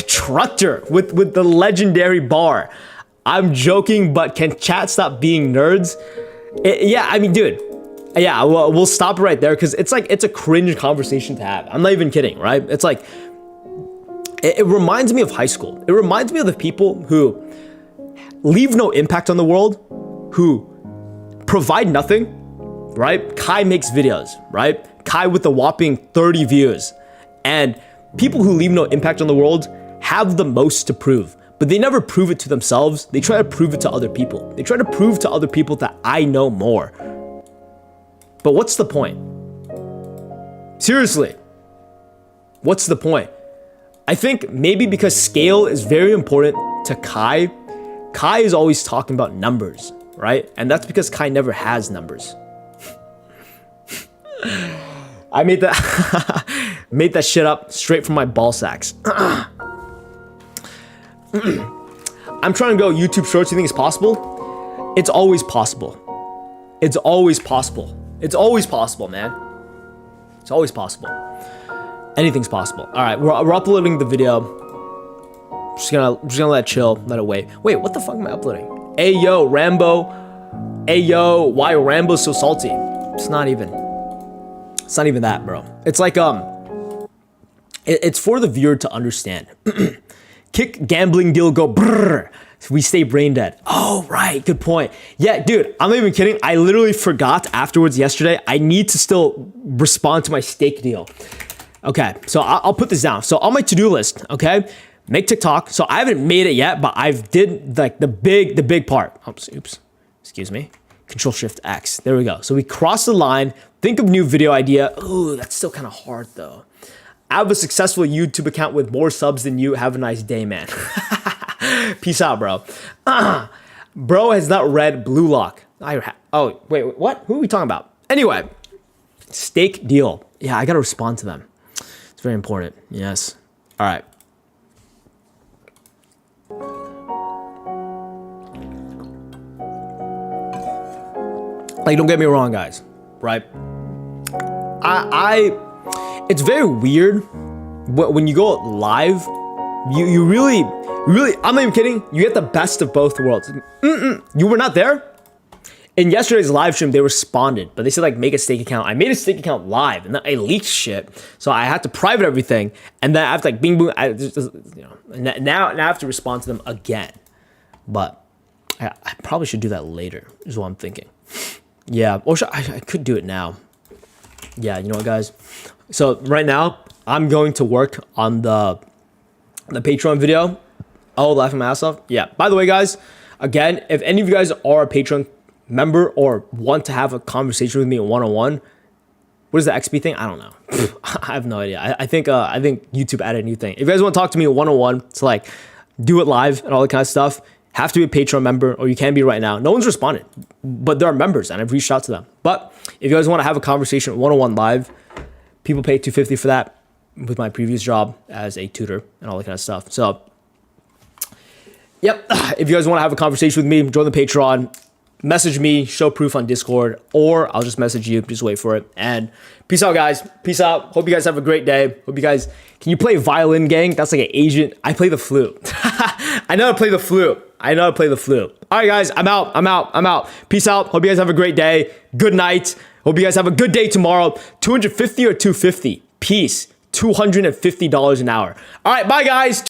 Trucker with the legendary bar. I'm joking, but can chat stop being nerds? Yeah, I mean, dude, Yeah, well, we'll stop right there because it's like, it's a cringe conversation to have. I'm not even kidding, right? It's like, it reminds me of high school. It reminds me of the people who leave no impact on the world, who provide nothing, right? Kai makes videos, right? Kai with a whopping 30 views. And people who leave no impact on the world have the most to prove, but they never prove it to themselves. They try to prove it to other people. They try to prove to other people that I know more. But what's the point? Seriously, what's the point? I think maybe because scale is very important to Kai, Kai is always talking about numbers, right? And that's because Kai never has numbers. I made that made that shit up straight from my ball sacks. I'm trying to go YouTube Shorts. You think it's possible? It's always possible. It's always possible. It's always possible, man. It's always possible. Anything's possible. All right, we're uploading the video. Just gonna let it chill, let it wait. Wait, what the fuck am I uploading? Hey yo, Rambo. Hey yo, why Rambo's so salty? It's not even that, bro. It's like it's for the viewer to understand. Kick gambling deal, go brrr. We stay brain dead. Oh, right. Good point. Yeah, dude, I'm not even kidding. I literally forgot afterwards yesterday. I need to still respond to my steak deal. Okay, so I'll put this down. So on my to-do list, okay, make TikTok. So I haven't made it yet, but I've did like the big part. Oops. Excuse me. Control-Shift-X. There we go. So we cross the line. Think of new video idea. Ooh, that's still kind of hard though. I have a successful YouTube account with more subs than you. Have a nice day, man. Peace out, bro. Bro has not read Blue Lock. Oh, wait, what? Who are we talking about? Anyway, steak deal. Yeah, I gotta respond to them. It's very important. Yes. All right. Like, don't get me wrong, guys. Right? It's very weird when you go live. You really, I'm not even kidding. You get the best of both worlds. You were not there? In yesterday's live stream, they responded, but they said like make a stake account. I made a stake account live, and then I leaked shit, so I had to private everything, and then I have to like bing boom. Now I have to respond to them again, but I probably should do that later. Is what I'm thinking. Yeah, or I could do it now. Yeah, you know what, guys? So right now I'm going to work on the Patreon video. Oh, laughing my ass off. Yeah. By the way, guys, again, if any of you guys are a Patreon member or want to have a conversation with me one-on-one, what is the XP thing? I don't know. I have no idea. I think YouTube added a new thing. If you guys want to talk to me one-on-one, to like do it live and all that kind of stuff, have to be a Patreon member, or you can be right now. No one's responded, but there are members and I've reached out to them. But if you guys want to have a conversation one-on-one live, people pay $250 for that with my previous job as a tutor and all that kind of stuff. So, yep. If you guys want to have a conversation with me, join the Patreon. Message me, show proof on Discord, or I'll just message you. Just wait for it. And peace out, guys. Peace out. Hope you guys have a great day. Hope you guys... Can you play violin, gang? That's like an Asian... I play the flute. I know how to play the flute. All right, guys. I'm out. Peace out. Hope you guys have a great day. Good night. Hope you guys have a good day tomorrow. $250 or $250? Peace. $250 an hour. All right, bye, guys.